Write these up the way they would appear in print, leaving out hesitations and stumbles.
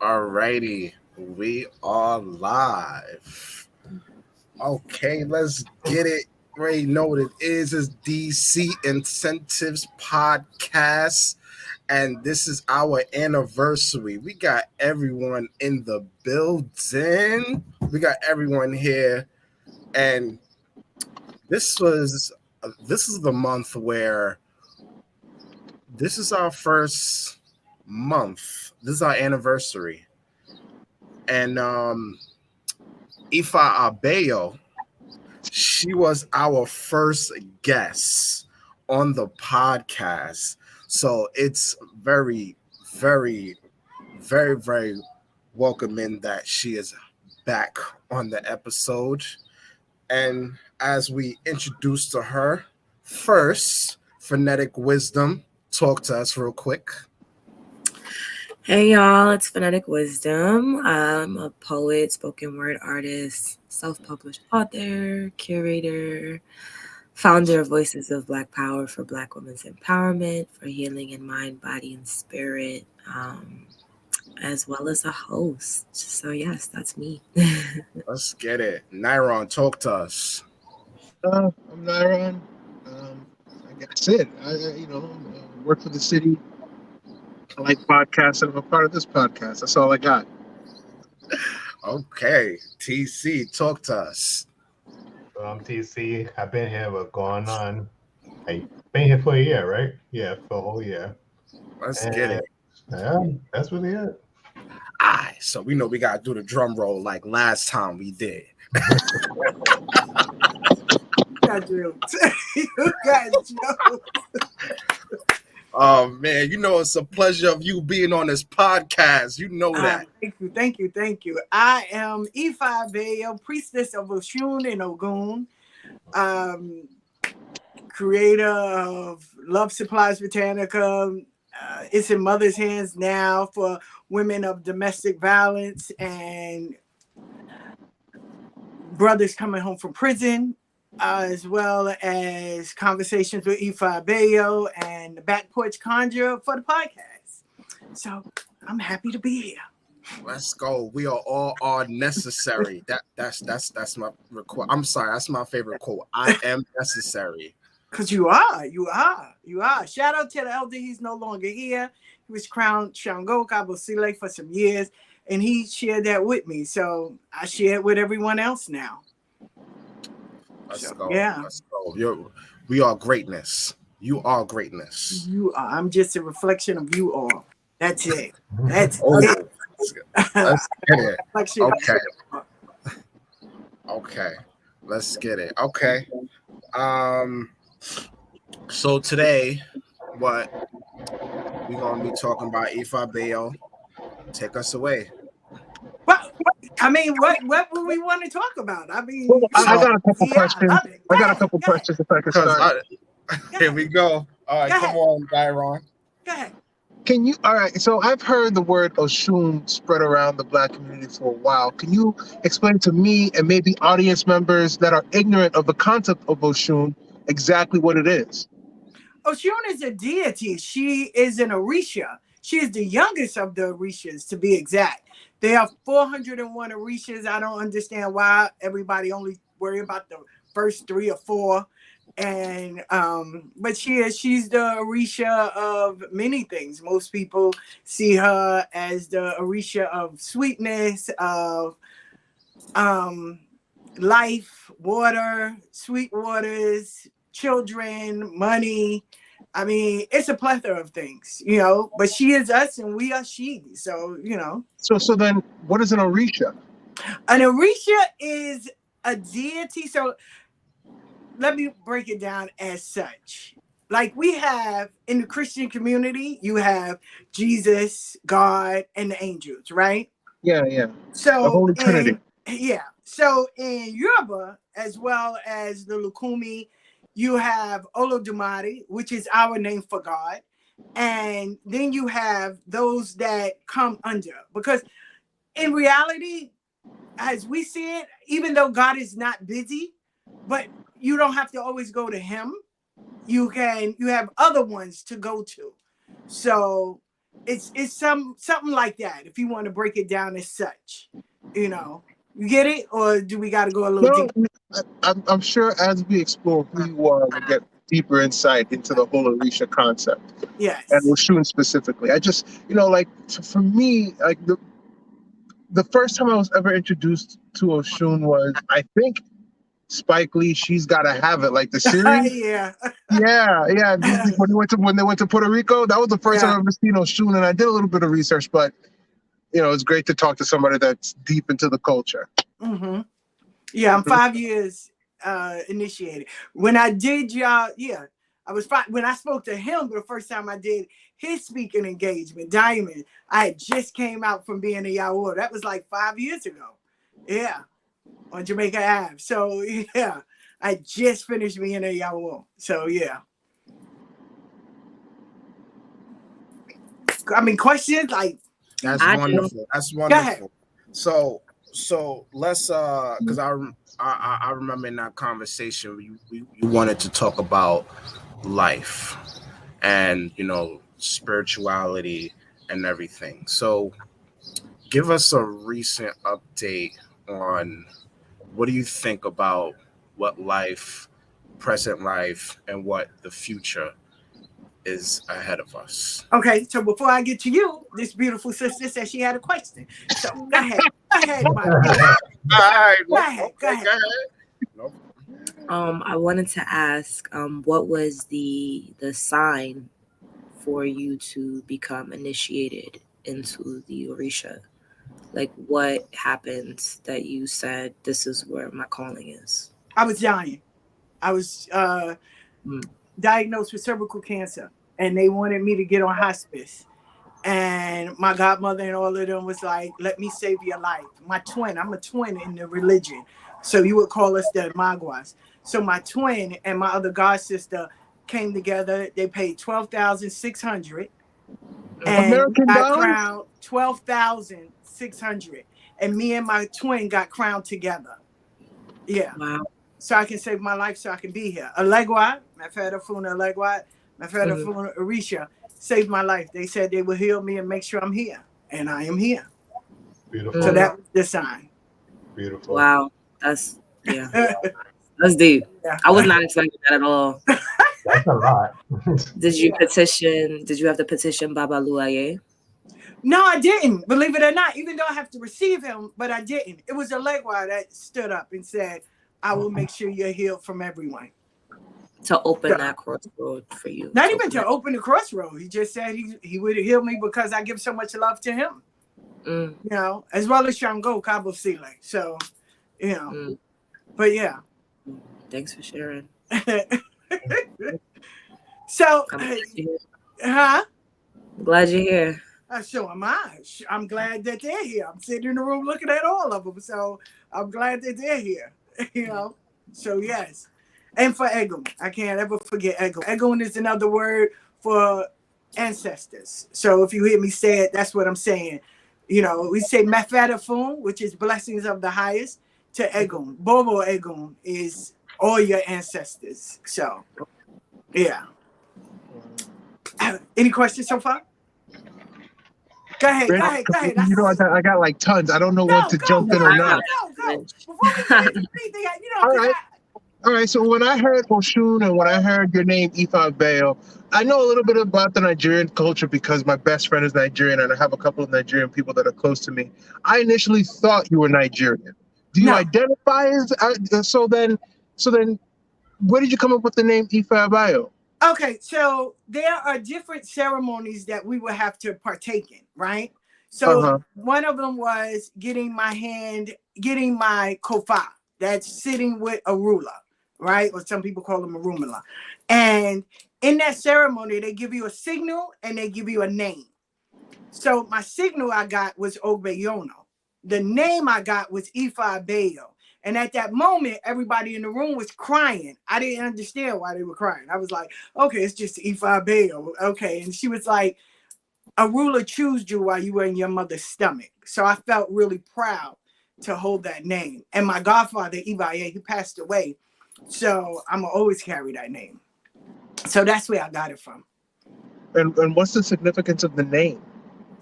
Alrighty, we are live. Okay, let's get it. Already know what it is. It's DC Incentives Podcast, and this is our anniversary. We got everyone in the building. We got everyone here, and this was this is the month where this is our first month. This is our anniversary, and Ifa Abeyo, she was our first guest on the podcast. So it's very, very welcoming that she is back on the episode. And as we introduce to her, first, Phonetic Wisdom, talk to us real quick. Hey y'all, it's Phonetic Wisdom. I'm a poet, spoken word artist, self-published author, curator, founder of Voices of Black Power for Black women's empowerment, for healing in mind, body, and spirit, as well as a host. So yes, that's me. Let's get it. Nyron, talk to us. I'm Nyron. That's it. Work for the city. I like podcasts, and I'm a part of this podcast. That's all I got. Okay, TC, talk to us. So I'm TC. I've been here, going on. Been here for a year, right? Yeah, for a whole year. Let's get it. Yeah, that's really it. Alright, so we know we gotta do the drum roll like last time we did. You got jokes. Oh man, you know it's a pleasure of you being on this podcast. You know that. Thank you. I am Ifa Abeyo, priestess of Oshun and Ogun, creator of Love Supplies Botanica. It's in mother's hands now for women of domestic violence and brothers coming home from prison. As well as conversations with Ifa Abeyo and the Back Porch Conjure for the podcast. So I'm happy to be here. Let's go. We all are necessary. That's my request. I'm sorry, that's my favorite quote. I am necessary. Because you are. Shout out to the elder. He's no longer here. He was crowned Shango Kabosile for some years, and he shared that with me. So I share it with everyone else now. Let's go. Yeah. Let's go. We are greatness. You are greatness. You are. I'm just a reflection of you all. That's it. That's Oh, it. let's get it. Reflection of Okay. Let's get it. Okay. So today, what we're gonna be talking about Ifa Abeyo. Take us away. Well, I mean, what would we want to talk about? I mean, I got a couple questions. I got a couple questions if I could start. Here we go. All right, come on, Byron. Go ahead. Can you? All right. So I've heard the word Oshun spread around the Black community for a while. Can you explain to me and maybe audience members that are ignorant of the concept of Oshun exactly what it is? Oshun is a deity. She is an Orisha. She is the youngest of the Orishas, to be exact. There are 401 Orishas. I don't understand why everybody only worry about the first 3 or 4. And but she's the Orisha of many things. Most people see her as the Orisha of sweetness, of life, water, sweet waters, children, money. I mean, it's a plethora of things, but she is us and we are she. So, So then what is an Orisha? An Orisha is a deity. So let me break it down as such. Like we have in the Christian community, you have Jesus, God, and the angels, right? Yeah. So the Holy Trinity. So in Yoruba, as well as the Lukumi, you have Olodumare, which is our name for God. And then you have those that come under. Because in reality, as we see it, even though God is not busy, but you don't have to always go to him. You have other ones to go to. So It's something like that. If you want to break it down as such, you know, you get it, or do we got to go a little No, deeper? I'm sure as we explore who you are, we'll get deeper insight into the whole Orisha concept and Yes. Oshun specifically. I just, like for me, like the first time I was ever introduced to Oshun was, I think, Spike Lee. She's Gotta Have It, like the series. Yeah. Yeah. When they went to Puerto Rico, that was the first time Yeah. I ever seen Oshun, and I did a little bit of research, but it's great to talk to somebody that's deep into the culture. Mm-hmm. Yeah, I'm 5 years initiated. When I did y'all, I was when I spoke to him the first time I did his speaking engagement, Diamond, I had just came out from being a Yahoo. That was like 5 years ago. Yeah, on Jamaica Ave. So yeah, I just finished being a Yahoo. So yeah. I mean, questions like That's wonderful. That's wonderful. So let's because I remember in that conversation you wanted to talk about life and spirituality and everything. So give us a recent update on what do you think about what life, present life, and what the future is ahead of us. Okay, so before I get to you, this beautiful sister said she had a question. So go ahead, my All right, go ahead. Nope. I wanted to ask, what was the sign for you to become initiated into the Orisha? Like, what happened that you said, this is where my calling is? I was dying. I was diagnosed with cervical cancer, and they wanted me to get on hospice. And my godmother and all of them was like, let me save your life. My twin, I'm a twin in the religion. So you would call us the Maguas. So my twin and my other god sister came together. They paid $12,600 and American got dollars? crowned $12,600. And me and my twin got crowned together. Yeah. Wow. So I can save my life, so I can be here. Alegua, Mafeda Funa Alegua, Mafeda Funa Orisha saved my life. They said they would heal me and make sure I'm here. And I am here. Beautiful. So that was the sign. Beautiful. Wow. That's deep. Yeah. I was not expecting that at all. That's a lot. Did you have to petition Baba Luaye? No, I didn't. Believe it or not, even though I have to receive him, but I didn't. It was Alegua that stood up and said, I will make sure you're healed from everyone. To open that crossroad for you. Not even to open the crossroad. He just said he would heal me because I give so much love to him. As well as Shango Cabo Sile. So, but yeah. Thanks for sharing. So, I'm glad you're here. So am I. I'm glad that they're here. I'm sitting in the room looking at all of them. So I'm glad that they're here. So yes. And for Egun, I can't ever forget Egun. Egun is another word for ancestors. So if you hear me say it, that's what I'm saying. We say Mafadafun, which is blessings of the highest, to Egun. Bobo Egun is all your ancestors. So, yeah. Any questions so far? Go ahead. I got like tons. I don't know what to jump in or not. Go. Before we finish anything, All right. So when I heard Oshun and when I heard your name, Ifa Abeyo, I know a little bit about the Nigerian culture because my best friend is Nigerian and I have a couple of Nigerian people that are close to me. I initially thought you were Nigerian. Do you identify as so then where did you come up with the name Ifa Abeyo? Okay, so there are different ceremonies that we would have to partake in, right? So one of them was getting my kofa, that's sitting with a ruler, right? Or some people call them a rumula. And in that ceremony, they give you a signal and they give you a name. So my signal I got was Obeyono. The name I got was Ifa Abeyo. And at that moment, everybody in the room was crying. I didn't understand why they were crying. I was like, okay, it's just Ifa Abeyo. Okay. And she was like, a ruler chose you while you were in your mother's stomach. So I felt really proud to hold that name. And my godfather, Ibaye, he passed away. So I'm going to always carry that name. So that's where I got it from. And what's the significance of the name?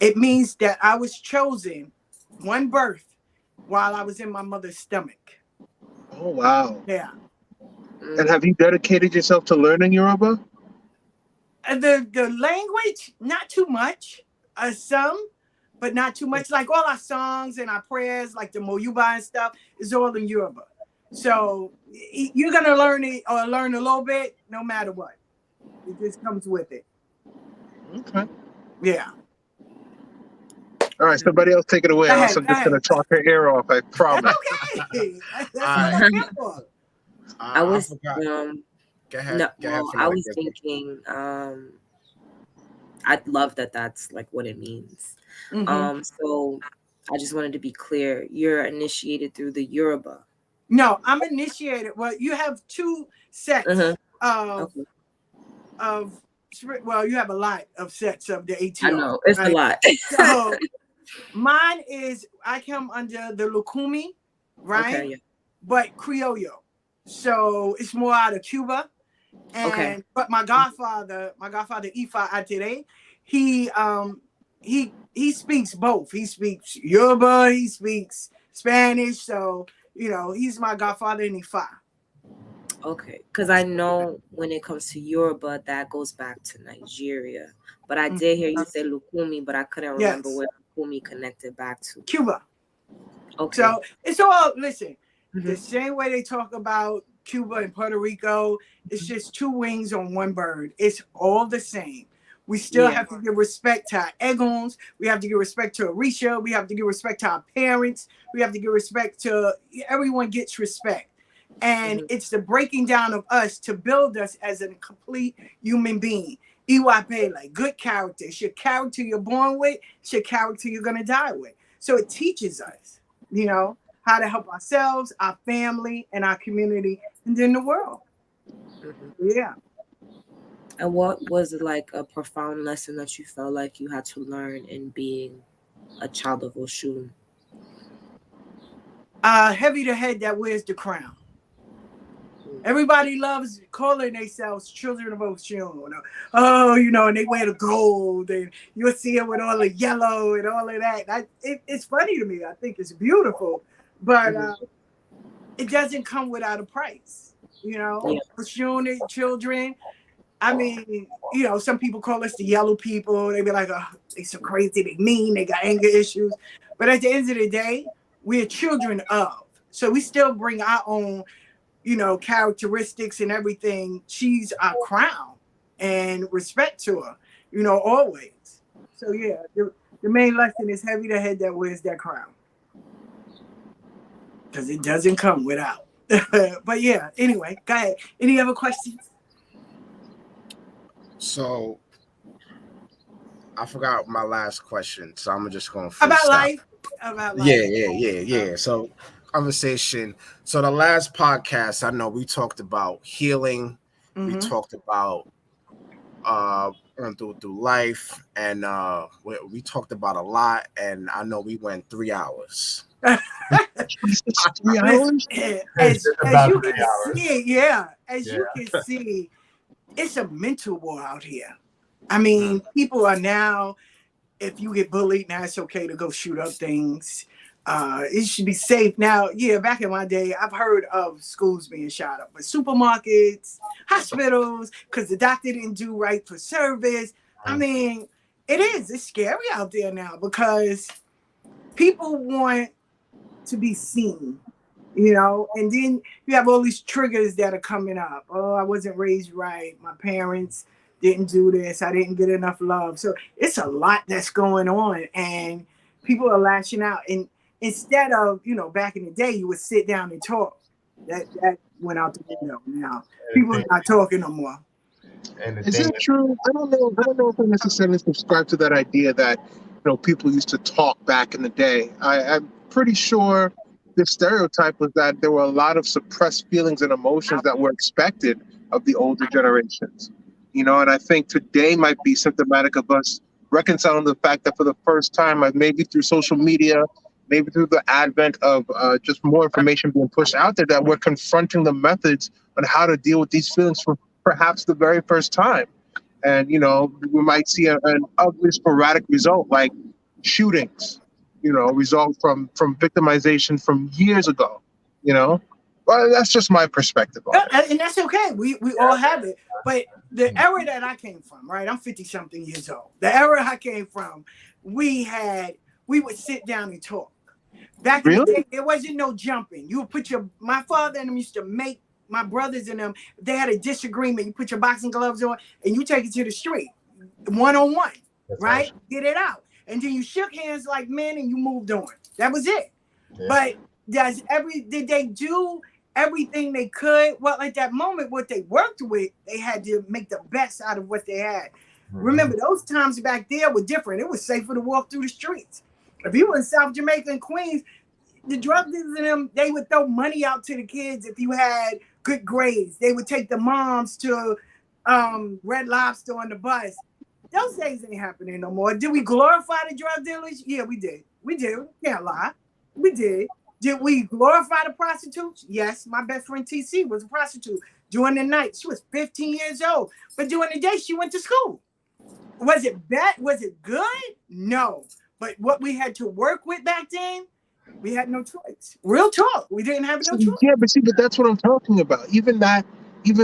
It means that I was chosen one birth while I was in my mother's stomach. Oh, wow. Yeah. And have you dedicated yourself to learning Yoruba? The language, not too much. Some, but not too much. Like all our songs and our prayers, like the Moyuba and stuff, is all in Yoruba. So you're gonna learn it or learn a little bit, no matter what. It just comes with it. Okay. Yeah. All right, somebody else take it away. Go Else ahead. I'm just going to talk her ear off, I That's promise. okay. That's All what right. I'm here for. I I was forgot. Go ahead. no, Go ahead, well, I Phonetic was Wisdom. thinking I love that that's like what it means. Mm-hmm. So I just wanted to be clear. You're initiated through the Yoruba. No, I'm initiated. Well, you have two sets of Okay. of well, you have a lot of sets of the I ATR, know it's a right? lot. So mine is I come under the Lukumi, right? Okay, yeah. But Criollo. So it's more out of Cuba. Okay. And but my godfather Ifa Atere, he speaks both. He speaks Yoruba, he speaks Spanish. So, he's my godfather in Ifa. Okay. Because I know when it comes to Yoruba, that goes back to Nigeria. But I did hear you say Lukumi, but I couldn't remember Yes. where Lukumi connected back to. Cuba. Okay. So it's all, listen, the Mhm. same way they talk about Cuba and Puerto Rico, it's just two wings on one bird. It's all the same. We still Yeah. have to give respect to our Egons. We have to give respect to Orisha. We have to give respect to our parents. We have to give respect to everyone gets respect. And Mhm. it's the breaking down of us to build us as a complete human being. Iwa like good character. It's your character you're born with. It's your character you're going to die with. So it teaches us, how to help ourselves, our family, and our community, and then the world. Mhm. Yeah. And what was like a profound lesson that you felt like you had to learn in being a child of Oshun? Heavy the head that wears the crown. Everybody loves calling themselves children of Oshun. Oh, and they wear the gold, and you'll see it with all the yellow and all of that. It's funny to me. I think it's beautiful, but it doesn't come without a price. Yeah. Oshun children. I mean, some people call us the yellow people. They be like, oh, they so crazy, they mean, they got anger issues. But at the end of the day, we're children of. So we still bring our own, characteristics and everything. She's our crown and respect to her, always. So yeah, the main lesson is heavy the head that wears that crown. Because it doesn't come without. But yeah, anyway, go ahead. Any other questions? So I forgot my last question, so I'm just going to About freestyle. life. About life. Yeah. So conversation. So the last podcast, I know we talked about healing. We talked about going through life, and we talked about a lot. And I know we went 3 hours. 3 hours? As About you 3 can hours. see, you can see, it's a mental war out here. I mean, people are now, if you get bullied, now it's okay to go shoot up things. It should be safe now. Yeah, back in my day, I've heard of schools being shot up, but supermarkets, hospitals, because the doctor didn't do right for service. I mean, it's scary out there now because people want to be seen, and then you have all these triggers that are coming up. Oh, I wasn't raised right. My parents didn't do this. I didn't get enough love. So it's a lot that's going on, and people are lashing out. And instead of, back in the day, you would sit down and talk. That went out the window now. People are not talking no more. And the Is thing it true? I don't know. I don't know if I necessarily subscribe to that idea that people used to talk back in the day. I'm pretty sure the stereotype was that there were a lot of suppressed feelings and emotions that were expected of the older generations. And I think today might be symptomatic of us reconciling the fact that for the first time, like maybe through social media, maybe through the advent of just more information being pushed out there, that we're confronting the methods on how to deal with these feelings for perhaps the very first time. And we might see an ugly sporadic result, like shootings, result from victimization from years ago. Well, that's just my perspective on it. And that's okay. We all have it. But the era that I came from, right? I'm 50 something years old. The era I came from, we would sit down and talk. Back in the Really? day, there wasn't no jumping. You would put my father and them used to make my brothers and them, if they had a disagreement, you put your boxing gloves on and you take it to the street, one-on-one, right? Get it out. And then you shook hands like men and you moved on. That was it. Yeah. But did they do everything they could? Well, at that moment, what they worked with, they had to make the best out of what they had. Mm-hmm. Remember, those times back there were different. It was safer to walk through the streets. If you were in South Jamaica and Queens, the drug dealers in them, they would throw money out to the kids if you had good grades. They would take the moms to Red Lobster on the bus. Those days ain't happening no more. Did we glorify the drug dealers? Yeah, we did. We did. Can't lie. We did. Did we glorify the prostitutes? Yes. My best friend TC was a prostitute. During the night, she was 15 years old. But during the day, she went to school. Was it bad? Was it good? No. But what we had to work with back then, we had no choice. Real talk. We didn't have no choice. Yeah, but that's what I'm talking about. Even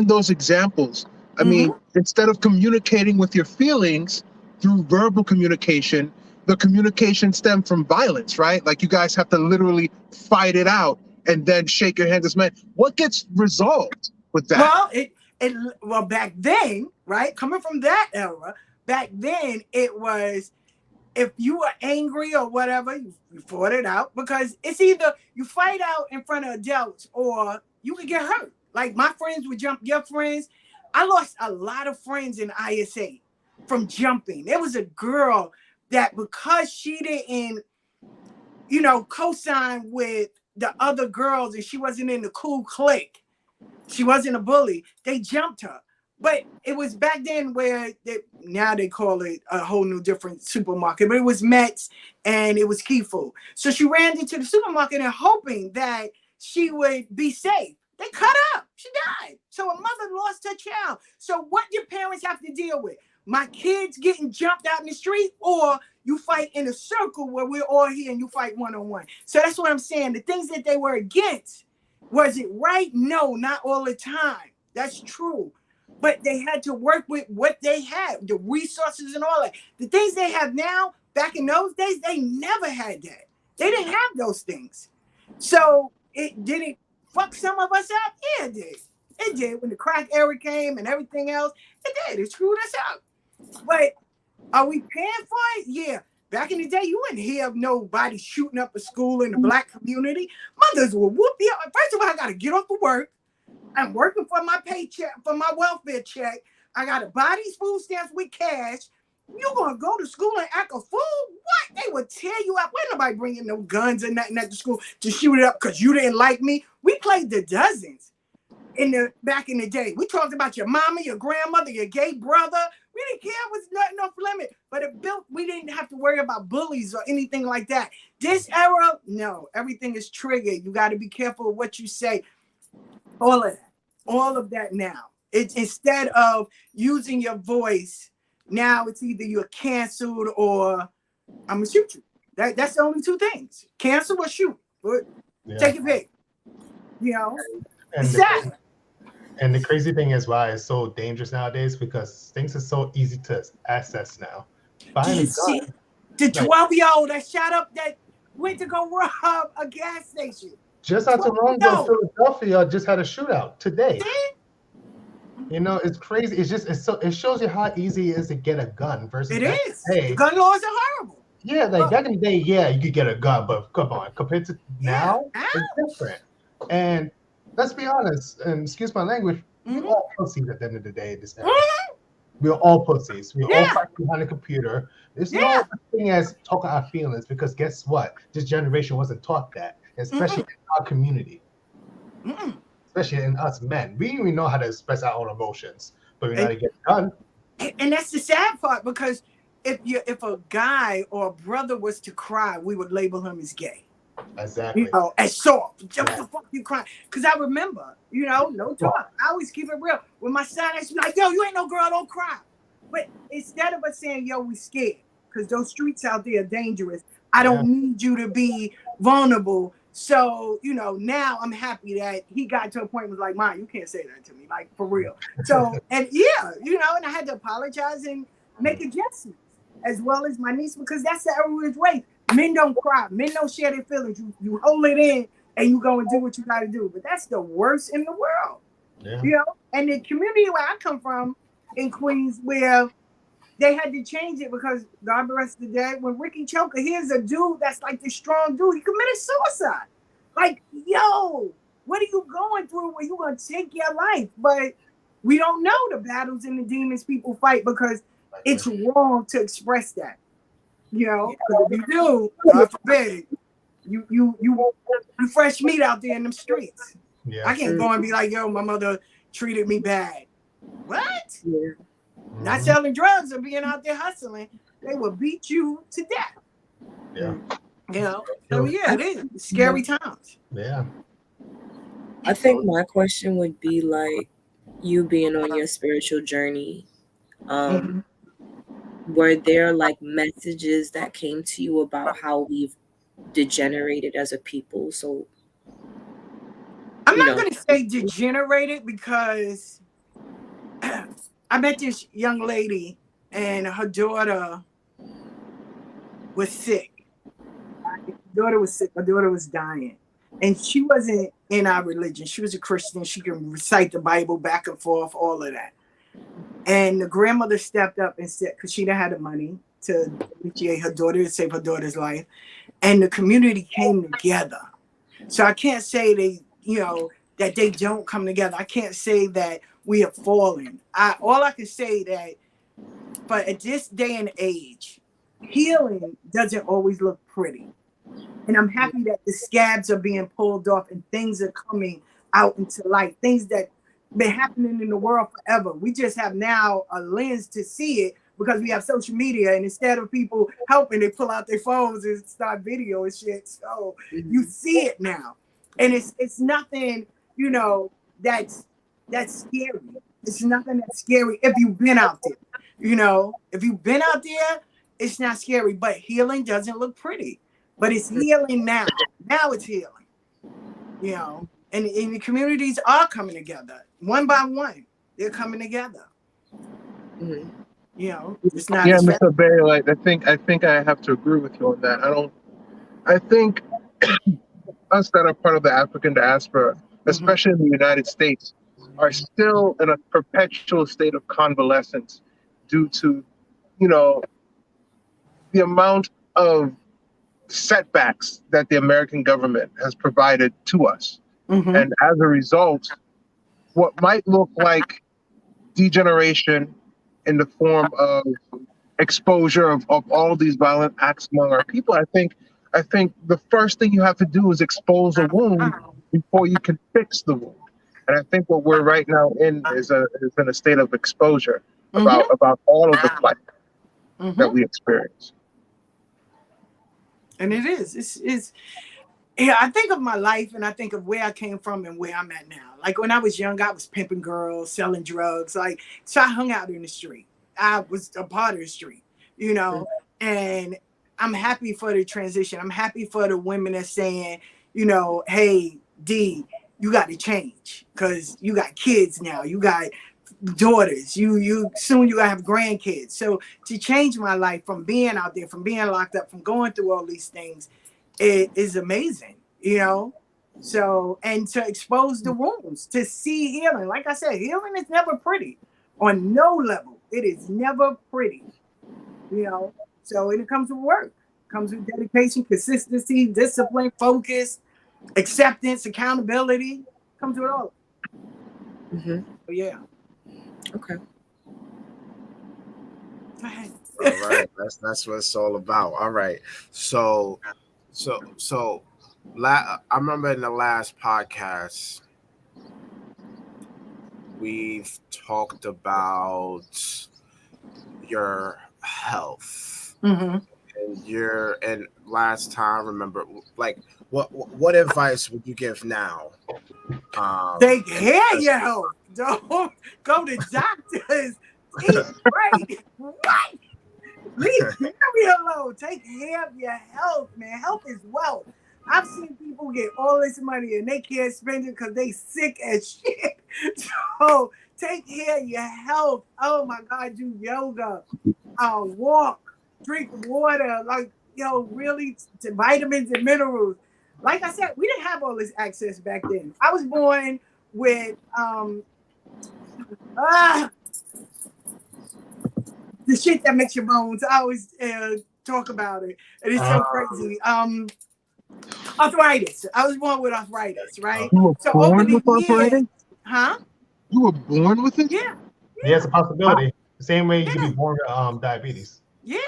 those examples. I mean, instead of communicating with your feelings through verbal communication, the communication stemmed from violence, right? Like you guys have to literally fight it out and then shake your hands as men. What gets resolved with that? Well, back then, right? Coming from that era, back then it was, if you were angry or whatever, you fought it out, because it's either you fight out in front of adults or you could get hurt. Like my friends would jump your friends. I lost a lot of friends in ISA from jumping. There was a girl that, because she didn't, co-sign with the other girls and she wasn't in the cool clique, she wasn't a bully, they jumped her. But it was back then where now they call it a whole new different supermarket, but it was Met's and it was Key Food. So she ran into the supermarket and hoping that she would be safe. They cut her up. She died. So a mother lost her child. So what do parents have to deal with? My kids getting jumped out in the street, or you fight in a circle where we're all here and you fight one-on-one. So that's what I'm saying. The things that they were against, was it right? No, not all the time. That's true. But they had to work with what they had, the resources and all that. The things they have now, back in those days, they never had that. They didn't have those things. So it didn't fuck some of us up? Yeah, it did. It did. When the crack era came and everything else, it did. It screwed us up. But are we paying for it? Yeah. Back in the day, you wouldn't hear of nobody shooting up a school in the black community. Mothers will whoop you up. First of all, I got to get off of work. I'm working for my paycheck, for my welfare check. I got to buy these food stamps with cash. You going to go to school and act a fool? What? They would tear you up. Ain't nobody bringing no guns or nothing at the school to shoot it up because you didn't like me. We played the dozens back in the day. We talked about your mama, your grandmother, your gay brother. We didn't care. It was nothing off limit. But we didn't have to worry about bullies or anything like that. This era, no. Everything is triggered. You got to be careful of what you say. All of that now. It's instead of using your voice, now it's either you're canceled or I'm gonna shoot you. That's the only two things: cancel or shoot. But take a pick. It's sad. And the crazy thing is why it's so dangerous nowadays, because things are so easy to access now. Finally, the 12-year-old that shot up, that went to go rob a gas station. Just not too long ago, Philadelphia just had a shootout today. See? It's crazy. It shows you how easy it is to get a gun versus it is. The gun laws are horrible. Yeah, like back in the day, you could get a gun, but come on, compared to now, it's different. And let's be honest, and excuse my language, we're all pussies at the end of the day. We're all pussies. We're all fighting behind a computer. There's no such thing as talking our feelings, because guess what? This generation wasn't taught that, especially in our community. Especially in us men. We didn't even know how to express our own emotions, but we know how to get it done. And that's the sad part, because if a guy or a brother was to cry, we would label him as gay. Exactly. As soft. Just the fuck you crying. Because I remember, no talk. I always keep it real. When my son asked me, like, yo, you ain't no girl, don't cry. But instead of us saying, yo, we scared, because those streets out there are dangerous. I Yeah. don't need you to be vulnerable. So, now I'm happy that he got to a point was like, Mom, you can't say that to me, like for real. So, and yeah, and I had to apologize and make adjustments as well as my niece, because that's the average way. Men don't cry. Men don't share their feelings. You hold it in and you go and do what you got to do. But that's the worst in the world, Yeah. And the community where I come from in Queens, where they had to change it because God bless the dead. When Ricky Choker, here's a dude that's like the strong dude. He committed suicide. Like, yo, what are you going through where you gonna take your life? But we don't know the battles and the demons people fight, because it's wrong to express that. Because if you do, God forbid, you fresh meat out there in them streets. Yeah. I can't go and be like, yo, my mother treated me bad. What? Yeah. Not selling drugs or being out there hustling. They will beat you to death. Yeah. So yeah, it is scary times. Yeah. I think my question would be like, you being on your spiritual journey, were there like messages that came to you about how we've degenerated as a people? So I'm not going to say degenerated, because I met this young lady and her daughter was sick. Her daughter was sick. Her daughter was dying. And she wasn't in our religion. She was a Christian. She can recite the Bible back and forth, all of that. And the grandmother stepped up and said, because she didn't have the money to initiate her daughter, to save her daughter's life. And the community came together. So I can't say that they don't come together. I can't say that we have fallen. All I can say that, but at this day and age, healing doesn't always look pretty. And I'm happy that the scabs are being pulled off and things are coming out into light. Things that been happening in the world forever. We just have now a lens to see it because we have social media, and instead of people helping, they pull out their phones and start video and shit. So you see it now. And it's nothing, that's scary. It's nothing that's scary if you've been out there. If you've been out there, it's not scary. But healing doesn't look pretty. But it's healing now. Now it's healing. And the communities are coming together one by one. They're coming together. It's not. Yeah, Mr. Abeyo, I think I have to agree with you on that. I think us that are part of the African diaspora, especially in the United States, are still in a perpetual state of convalescence due to, the amount of setbacks that the American government has provided to us. And as a result, what might look like degeneration in the form of exposure of all these violent acts among our people, I think the first thing you have to do is expose a wound before you can fix the wound. And I think what we're right now in is in a state of exposure about all of the plight that we experience. And it is. Yeah, I think of my life and I think of where I came from and where I'm at now. Like when I was young, I was pimping girls, selling drugs. So I hung out in the street. I was a part of the street, and I'm happy for the transition. I'm happy for the women that's saying, hey, D, you got to change because you got kids now. You got daughters. You soon you gotta have grandkids. So to change my life from being out there, from being locked up, from going through all these things, it is amazing, So, and to expose the wounds, to see healing. Like I said, healing is never pretty on no level. It is never pretty, So when it comes to work, it comes with dedication, consistency, discipline, focus, acceptance, accountability. It comes with all. So, yeah. Okay. Go ahead. All right, that's what it's all about. All right, so I remember in the last podcast we've talked about your health, and last time, remember, like what advice would you give now? Take care of your health. Don't go to doctors. Eat right. What? Leave me alone. Take care of your health, man. Health is wealth. I've seen people get all this money and they can't spend it because they sick as shit. So take care of your health. Oh my God, do yoga, walk, drink water, like really vitamins and minerals. Like I said, we didn't have all this access back then. I was born with the shit that makes your bones. I always talk about it, and it's so crazy. Arthritis. I was born with arthritis, right? You were So over born the with years, arthritis? huh? You were born with it? Yeah, Yeah, it's a possibility. The same way you could yeah, be born with diabetes. yeah.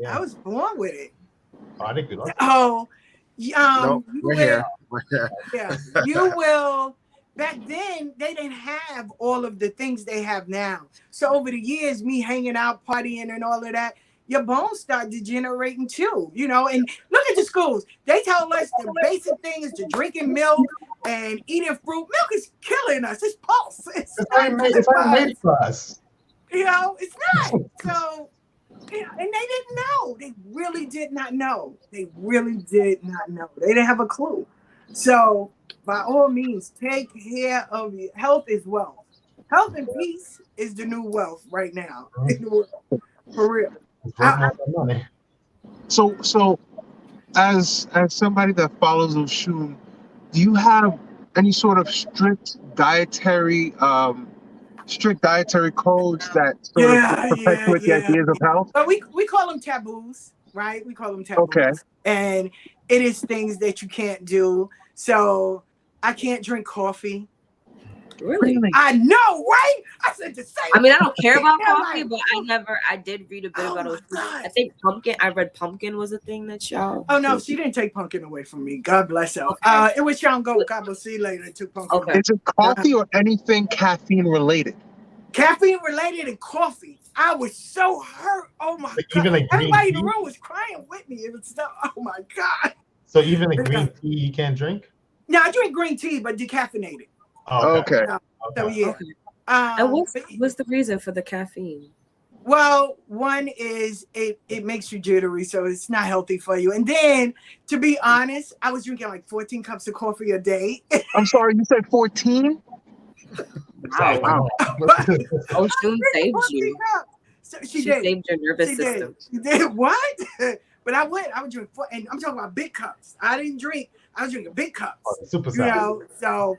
Yeah. I was born with it. Oh, I think we lost. Oh, Nope, you we're will. here. We're here. Yeah, you will. Back then, they didn't have all of the things they have now. So over the years, me hanging out, partying, and all of that, your bones start degenerating too. And look at the schools. They tell us the basic thing is to drinking milk and eating fruit. Milk is killing us. It's pulse. It's not good It's for not us. made for us. It's not. So. Yeah, and they didn't know. They really did not know. They really did not know. They didn't have a clue. So, by all means, take care of your health is wealth. Health and peace is the new wealth right now in the world. For real. It's worth more than money. So as somebody that follows Oshun, do you have any sort of strict dietary codes that sort of perpetuate the Yeah. ideas of health? But we call them taboos, right? We call them taboos. Okay. And it is things that you can't do. So I can't drink coffee. Really? I know, right? I said the same. I mean, I don't care about Yeah, coffee, like, but I did read a bit about it. God. I think I read pumpkin was a thing that y'all. Oh no, she didn't take pumpkin away from me. God bless her. Okay. It was Sean Goat. God will see you later. Took pumpkin. Okay. Away. Is it coffee or anything caffeine related? Caffeine related and coffee. I was so hurt. Oh my Like, God. even like green Everybody in tea? the room was crying with me. It was so, oh my God. So even the green tea you can't drink? No, I drink green tea, but decaffeinated. Oh, Okay. So yeah. Okay. And what's the reason for the caffeine? Well, one is it makes you jittery, so it's not healthy for you. And then, to be honest, I was drinking like 14 cups of coffee a day. I'm sorry, you said 14? Wow. Oshun saved you. So She saved your nervous system. She did what? But I would drink and I'm talking about big cups. I didn't drink. I was drinking big cups. Super size. So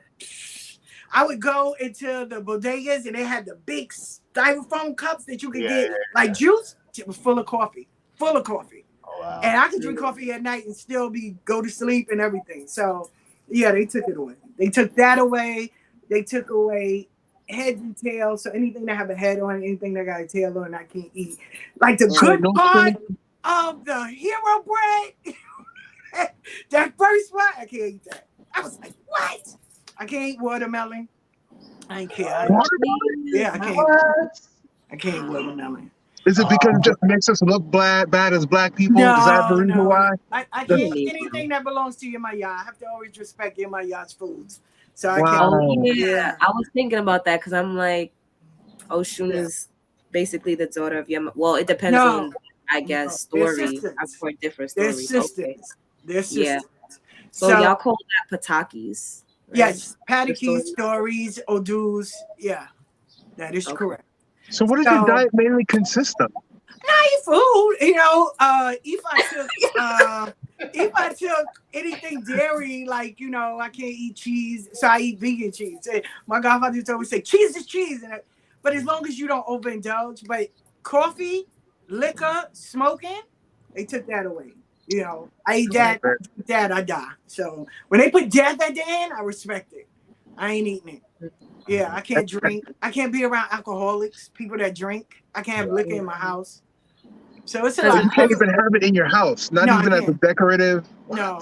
I would go into the bodegas and they had the big styrofoam cups that you could get like juice. It was full of coffee. Oh, wow. And I could drink coffee at night and still go to sleep and everything. So yeah, they took it away. They took that away. They took away heads and tails. So anything that have a head on, anything that got a tail on, I can't eat. Like the good part of the hero bread, that first one, I can't eat that. I was like, what? I can't eat watermelon. I ain't care. I can't eat watermelon. Is it because it just makes us look bad as black people? Is that the reason why? I can't eat anything that belongs to Yemaya. I have to always respect Yemaya's foods. So I can't. Oh, yeah. I was thinking about that because I'm like, Oshun is basically the daughter of Yemaya. Well, it depends on, I guess, story. I've heard different stories. They're sisters. Yeah. So y'all call that patakis. Right? Yes, Patakis, stories, odus. Yeah, that is correct. So what does your diet mainly consist of? Not food, if I took anything dairy, like I can't eat cheese, so I eat vegan cheese. My godfather used to always say, "Cheese is cheese," but as long as you don't overindulge. But coffee, liquor, smoking, they took that away. I eat that, I die. So when they put death at the end, I respect it. I ain't eating it. Yeah, I can't drink. I can't be around alcoholics, people that drink. I can't have liquor in my house. So it's a lot. You can't even have it in your house, not even as a decorative. No.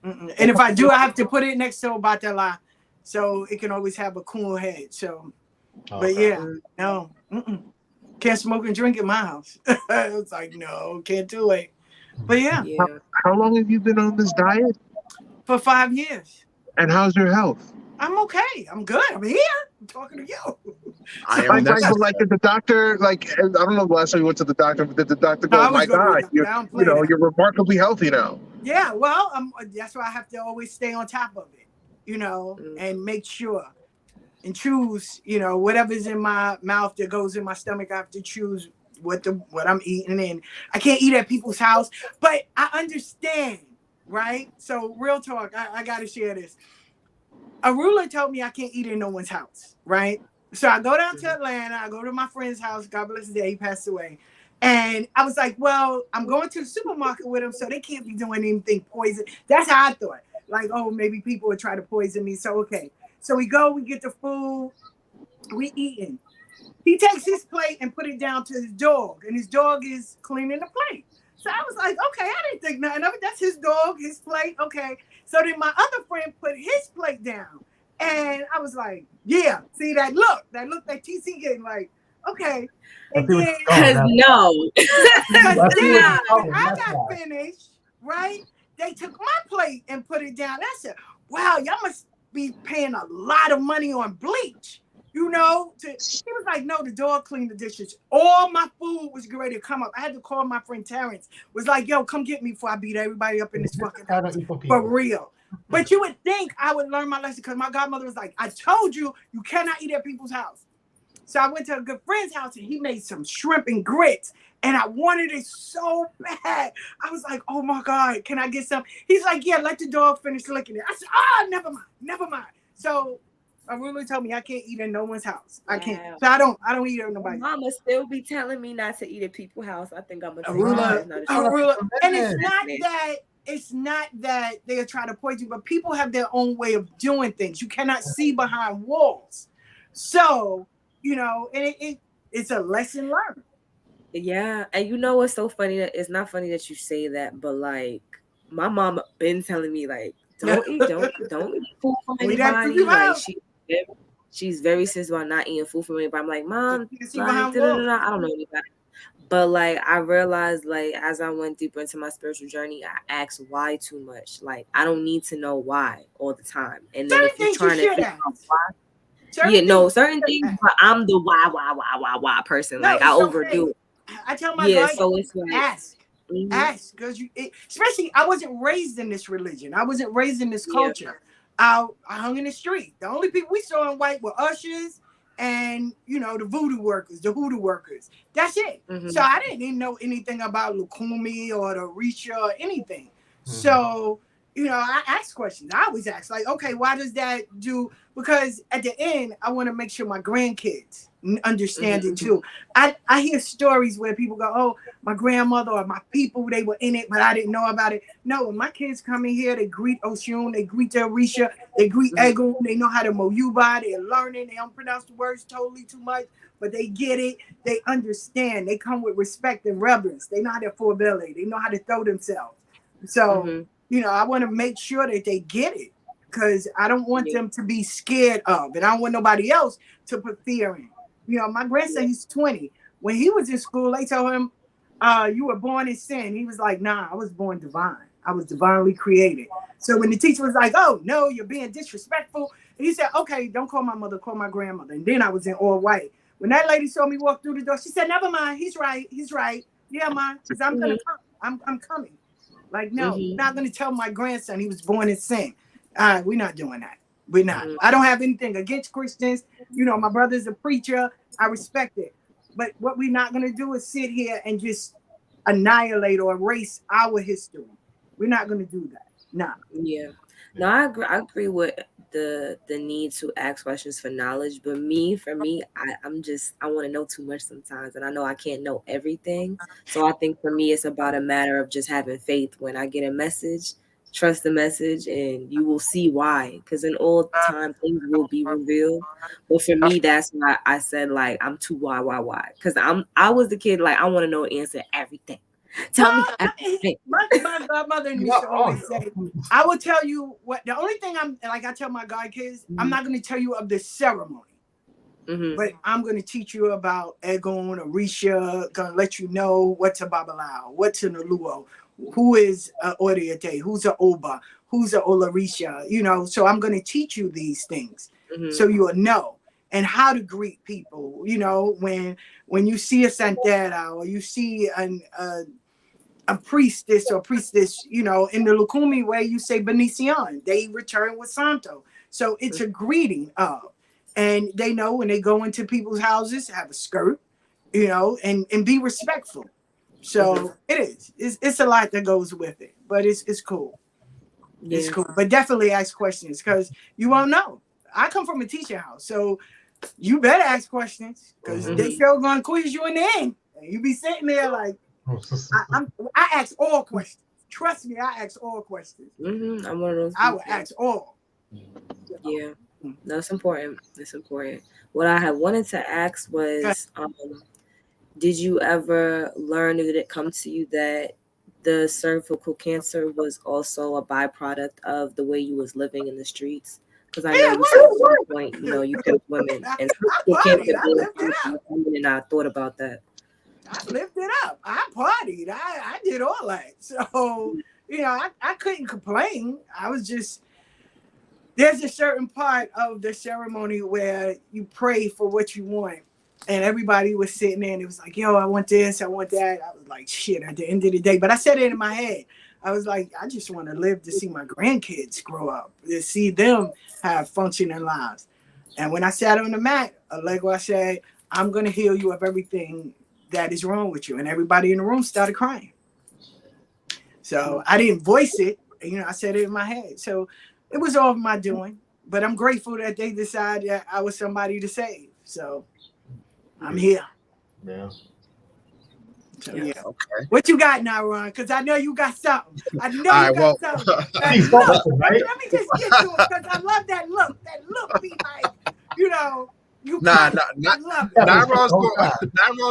And if I do, I have to put it next to a batala, so it can always have a cool head. So, but yeah, no, can't smoke and drink in my house. It's like no, can't do it. But yeah. How long have you been on this diet? For 5 years. And how's your health? I'm okay. I'm good. I'm here. I'm talking to you. I Like, am like, necessary. like, did the doctor, like, I don't know the last time you went to the doctor, but did the doctor No, go, I was my good with God, that. you're, I don't play that. you're remarkably healthy now? Yeah, well, that's why I have to always stay on top of it, and make sure and choose, whatever's in my mouth that goes in my stomach. I have to choose what I'm eating, and I can't eat at people's house. But I understand, right? So real talk, I got to share this. A ruler told me I can't eat in no one's house, right? So I go down to Atlanta. I go to my friend's house. God bless his day, he passed away. And I was like, well, I'm going to the supermarket with him, so they can't be doing anything poison. That's how I thought. Like, oh, maybe people would try to poison me. So, okay. So we go, we get the food, we eating. He takes his plate and put it down to his dog, and his dog is cleaning the plate. So I was like, okay, I didn't think nothing of it. That's his dog, his plate. Okay. So then my other friend put his plate down. And I was like, yeah, see that look that TC getting like, okay. And then, because no. because That's then what- when I that's got why. finished, right, they took my plate and put it down. I said, wow, y'all must be paying a lot of money on bleach. He was like, no, the dog cleaned the dishes. All my food was ready to come up. I had to call my friend Terrence. Was like, yo, come get me before I beat everybody up in this fucking I house. don't eat for For people. real. But you would think I would learn my lesson because my godmother was like, I told you, you cannot eat at people's house. So I went to a good friend's house and he made some shrimp and grits. And I wanted it so bad. I was like, oh my God, can I get some? He's like, yeah, let the dog finish licking it. I said, never mind. So a ruler told me I can't eat in no one's house. I can't. So I don't eat at nobody's. Mama still be telling me not to eat at people's house. I think I'm A ruler. And it's not that they're trying to poison you, but people have their own way of doing things. You cannot see behind walls. So, and it's a lesson learned. Yeah, and you know what's so funny? That it's not funny that you say that, but like my mom been telling me like don't eat food from anybody. Like she's very serious about not eating food from anybody. I'm like, Mom, like, I don't know anybody. But like I realized, like as I went deeper into my spiritual journey, I asked why too much. Like I don't need to know why all the time. And then if you're trying to figure out why, certain things, but I'm the why person. Like I overdo it. I tell my guys, so it's like ask, because especially I wasn't raised in this religion. I wasn't raised in this culture. I hung in the street. The only people we saw in white were ushers and the voodoo workers, the hoodoo workers. That's it. So I didn't even know anything about Lukumi or the Risha or anything. So I ask questions. I always ask, like, okay, why does that do? Because at the end, I want to make sure my grandkids understand it too. I hear stories where people go, oh, my grandmother or my people, they were in it, but I didn't know about it. No, when my kids come in here, they greet Oshun, they greet their Risha, they greet Egun, they know how to Moyuba, they're learning, they don't pronounce the words totally too much, but they get it, they understand, they come with respect and reverence, they know how to forebelly, they know how to throw themselves. So, I want to make sure that they get it because I don't want them to be scared of, and I don't want nobody else to put fear in. My grandson, he's 20. When he was in school, they told him, you were born in sin. He was like, nah, I was born divine. I was divinely created. So when the teacher was like, oh, no, you're being disrespectful. And he said, okay, don't call my mother, call my grandmother. And then I was in all white. When that lady saw me walk through the door, she said, never mind. He's right. Yeah, ma, because I'm going to come. I'm coming. Like, no, I'm not going to tell my grandson he was born in sin. We're not doing that. We're not. I don't have anything against Christians. My brother's a preacher. I respect it. But what we're not going to do is sit here and just annihilate or erase our history. We're not going to do that. No. Yeah. No, I agree with the need to ask questions for knowledge. But for me, I want to know too much sometimes. And I know I can't know everything. So I think for me, it's about a matter of just having faith. When I get a message, trust the message and you will see why. Because in all time, things will be revealed. But for me, that's why I said, like, I'm too why. Because I was the kid, like, I want to know the answer to everything. Tell me everything. My godmother and me used to always say, I will tell you what, the only thing I tell my god kids, I'm not going to tell you of the ceremony. But I'm going to teach you about Egun, Orisha, going to let you know what's a Babalao, what's an Oluo, who is a Oriate, who's a Oba, who's a Olarisha, you know. So I'm going to teach you these things so you'll know and how to greet people, you know, when you see a Santera or you see a priestess or priestess, you know, in the Lukumi way, you say Benicion, they return with Santo. So it's a greeting of, and they know when they go into people's houses, have a skirt, you know, and be respectful. So it is. It's a lot that goes with it, but it's cool. Yeah. It's cool. But definitely ask questions because you won't know. I come from a teacher house, so you better ask questions because they sure gonna quiz you in the end. And you be sitting there like, I ask all questions. Trust me, I ask all questions. I'm one of those. I would ask all. Yeah, that's important. That's important. What I had wanted to ask was, did you ever learn, or did it come to you that the cervical cancer was also a byproduct of the way you was living in the streets? Because I know you said at one point, you know, you picked women, and cervical cancer and I thought about that. I lived it up. I partied. I did all that. So, you know, I couldn't complain. I was just, there's a certain part of the ceremony where you pray for what you want. And everybody was sitting there and it was like, yo, I want this, I want that. I was like, shit, at the end of the day. But I said it in my head. I was like, I just want to live to see my grandkids grow up, to see them have functioning lives. And when I sat on the mat, Allegro, I said, I'm going to heal you of everything that is wrong with you. And everybody in the room started crying. So I didn't voice it. You know, I said it in my head. So it was all of my doing. But I'm grateful that they decided that I was somebody to save. So I'm here. Yeah. So, yeah. Okay. What you got now, Ron? Because I know you got something. I know you got something. Look, let me just get to it because I love that look. That look be like, you know, you Nairon's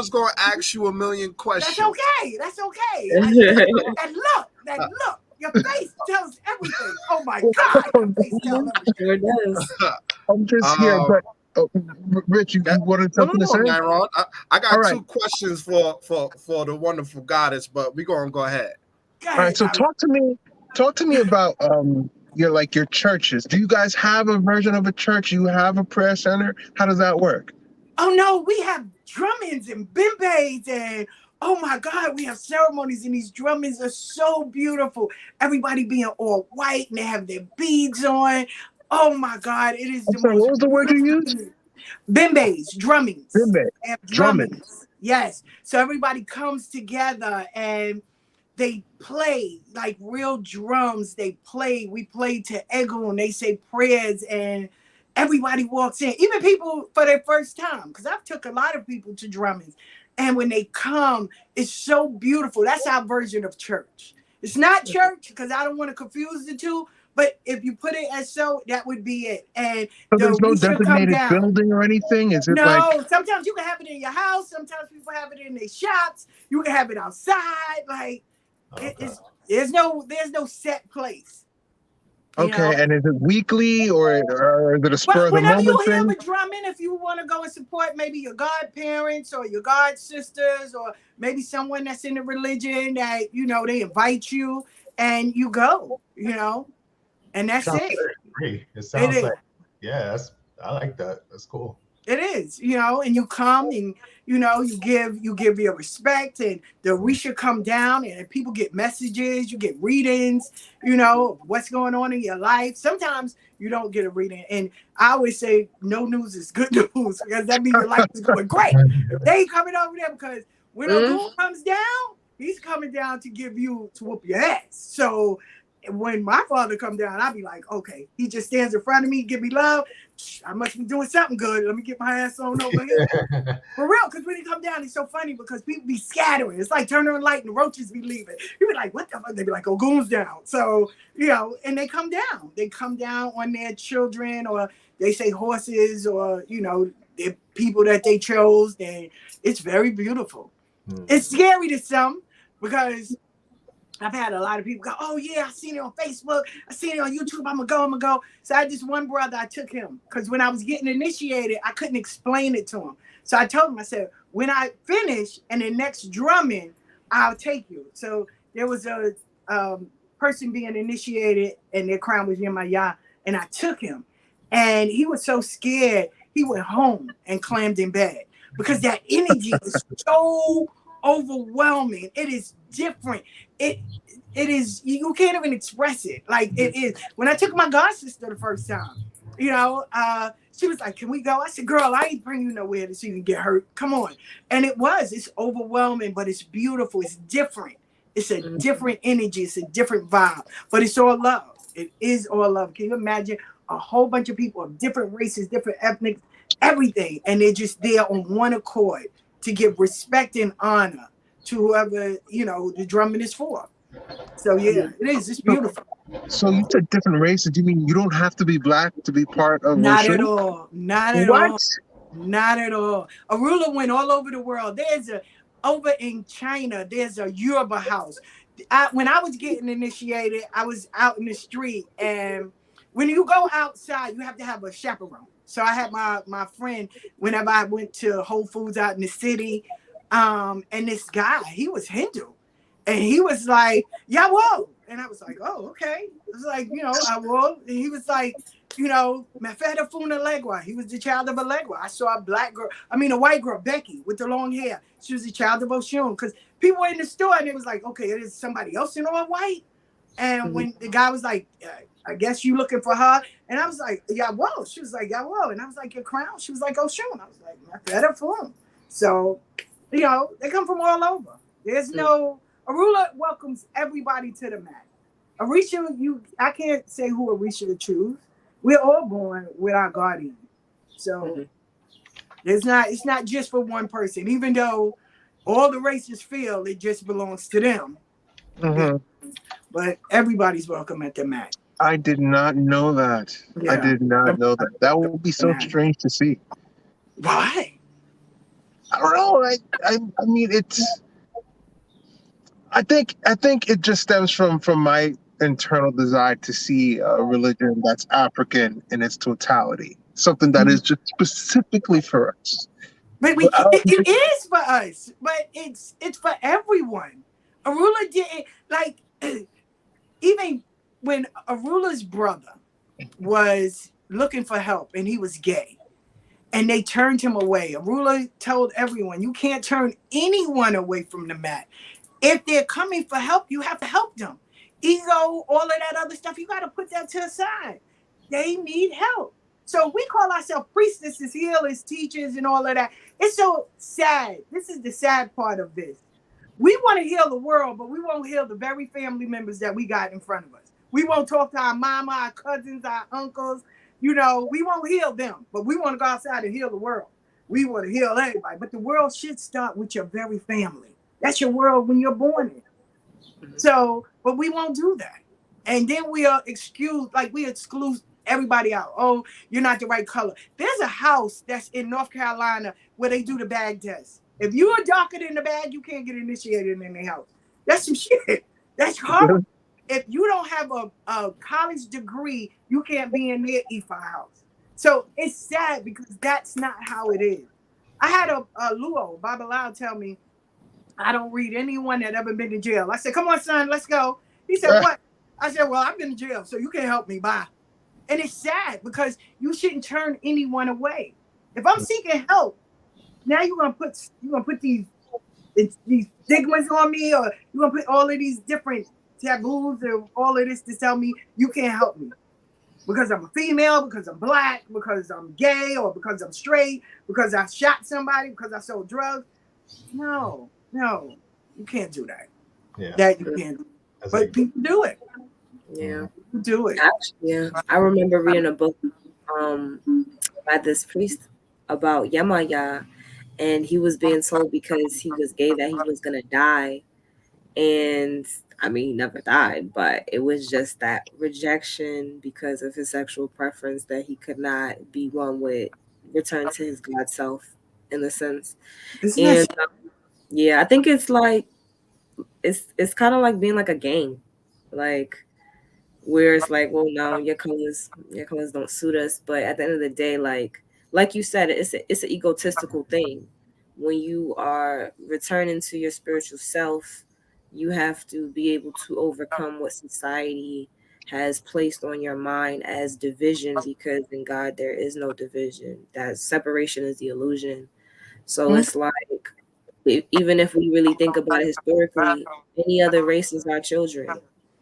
going to ask you a million questions. That's okay. That's okay. That look. Your face tells everything. Oh my God, your face tells everything. It does. I'm just here, but Rich, you wanted something to say? Nairon, I got two questions for the wonderful goddess, but we're gonna go ahead. All right, so talk to me about your churches. Do you guys have a version of a church? You have a prayer center? How does that work? Oh no, we have drummings and bimbes and oh my God, we have ceremonies and these drummings are so beautiful. Everybody being all white and they have their beads on. Oh my God, it is what was the word you used? Bimbes, drummings. Bimbe. Drummings. Yes. So everybody comes together and they play like real drums. They play. We play to Egun. They say prayers and everybody walks in. Even people for their first time. Because I've took a lot of people to drummings. And when they come, it's so beautiful. That's our version of church. It's not church because I don't want to confuse the two. But if you put it as so, that would be it. And so there's no designated building or anything? Is it sometimes you can have it in your house. Sometimes people have it in their shops. You can have it outside. Like there's no set place. Okay, and is it weekly or is it a spur of the moment thing? Whenever you hear a drumming, if you want to go and support maybe your godparents or your god sisters or maybe someone that's in the religion that, you know, they invite you and you go, you know. And that's it. Great. It sounds like, I like that. That's cool. It is, you know, and you come and, you know, you give your respect and the Orisha come down and people get messages, you get readings, you know, what's going on in your life. Sometimes you don't get a reading. And I always say no news is good news because that means your life is going great. They ain't coming over there because when Ogun comes down, he's coming down to whoop your ass. So when my father come down, I'll be like, okay, he just stands in front of me, give me love. I must be doing something good. Let me get my ass on over here. For real, because when he come down, it's so funny because people be scattering. It's like turning on light and the roaches be leaving. You be like, what the fuck? They be like, oh, goon's down. So, you know, and they come down. They come down on their children or they say horses or, you know, the people that they chose. And it's very beautiful. It's scary to some because I've had a lot of people go, oh, yeah, I seen it on Facebook. I seen it on YouTube. I'm going to go. So I had this one brother, I took him. Because when I was getting initiated, I couldn't explain it to him. So I told him, I said, when I finish and the next drumming, I'll take you. So there was a person being initiated, and their crown was Yemaya, and I took him, and he was so scared he went home and clammed in bed because that energy is so overwhelming. It is different. It it is, you can't even express it. Like it is. When I took my god sister the first time, she was like, "Can we go?" I said, "Girl, I ain't bring you nowhere so you can get hurt. Come on." And it's overwhelming, but it's beautiful. It's different. It's a different energy. It's a different vibe, but it's all love. It is all love. Can you imagine a whole bunch of people of different races, different ethnics, everything, and they're just there on one accord to give respect and honor to whoever the drumming is for. So yeah, it is. It's beautiful. So you said different races. You mean you don't have to be black to be part of Not at Oshun? all. Not at What? all. Not at all. A ruler went all over the world. Over in China, there's a Yoruba house. When I was getting initiated, I was out in the street, and when you go outside, you have to have a chaperone. So I had my friend whenever I went to Whole Foods out in the city, and this guy, he was Hindu, and he was like, "Yeah, whoa," and I was like, "Oh, okay." It was like, I will. And he was like, Mefeta Funa Legua. He was the child of a Legua. I saw a white girl, Becky, with the long hair. She was the child of Oshun. Because people were in the store and it was like, okay, it is somebody else in all white. And when the guy was like, I guess you looking for her. And I was like, yeah, whoa. She was like, yeah, whoa. And I was like, your crown? She was like, Oshun. I was like, Mefeta Funa. So, they come from all over. There's no, Arula welcomes everybody to the mat. Arisha, I can't say who Arisha to choose. We're all born with our guardian. So it's not just for one person, even though all the races feel it just belongs to them. Yeah. Hmm. But everybody's welcome at the mat. I did not know that. I Yeah. did not know that. That would be so strange to see. Why? I don't know. I mean, it's. I think it just stems from my internal desire to see a religion that's African in its totality, something that is just specifically for us. But But I it is for us, but it's for everyone. Arula didn't like even when Arula's brother was looking for help and he was gay and they turned him away. Arula told everyone, you can't turn anyone away from the mat. If they're coming for help, you have to help them. Ego, all of that other stuff, you got to put that to the side. They need help. So we call ourselves priestesses, healers, teachers, and all of that. It's so sad. This is the sad part of this. We want to heal the world, but we won't heal the very family members that we got in front of us. We won't talk to our mama, our cousins, our uncles. We won't heal them, but we want to go outside and heal the world. We want to heal everybody, but the world should start with your very family. That's your world when you're born in. So, but we won't do that. And then we exclude everybody out. Oh, you're not the right color. There's a house that's in North Carolina where they do the bag test. If you are darker than the bag, you can't get initiated in their house. That's some shit. That's horrible. If you don't have a college degree, you can't be in their IFA house. So it's sad because that's not how it is. I had a Luo, Babalao, tell me, I don't read anyone that ever been to jail. I said, come on, son, let's go. He said, what? I said, well, I've been to jail, so you can't help me. Bye. And it's sad because you shouldn't turn anyone away. If I'm seeking help, now you're gonna put these stigmas on me, or you're gonna put all of these different taboos and all of this to tell me you can't help me because I'm a female, because I'm black, because I'm gay, or because I'm straight, because I shot somebody, because I sold drugs. No, you can't do that. Yeah. That you can't do. But people do it. Yeah. People do it. Yeah. I remember reading a book by this priest about Yamaya, and he was being told because he was gay that he was gonna die. And I mean, he never died, but it was just that rejection because of his sexual preference that he could not be one with return to his God self in a sense. Isn't And that yeah, I think it's like it's kind of like being like a gang, like where it's like, well, no, your colors don't suit us. But at the end of the day, like you said, it's an egotistical thing when you are returning to your spiritual self. You have to be able to overcome what society has placed on your mind as division, because in God there is no division. That separation is the illusion. So Mhm. it's like, even if we really think about it historically, any other race is our children.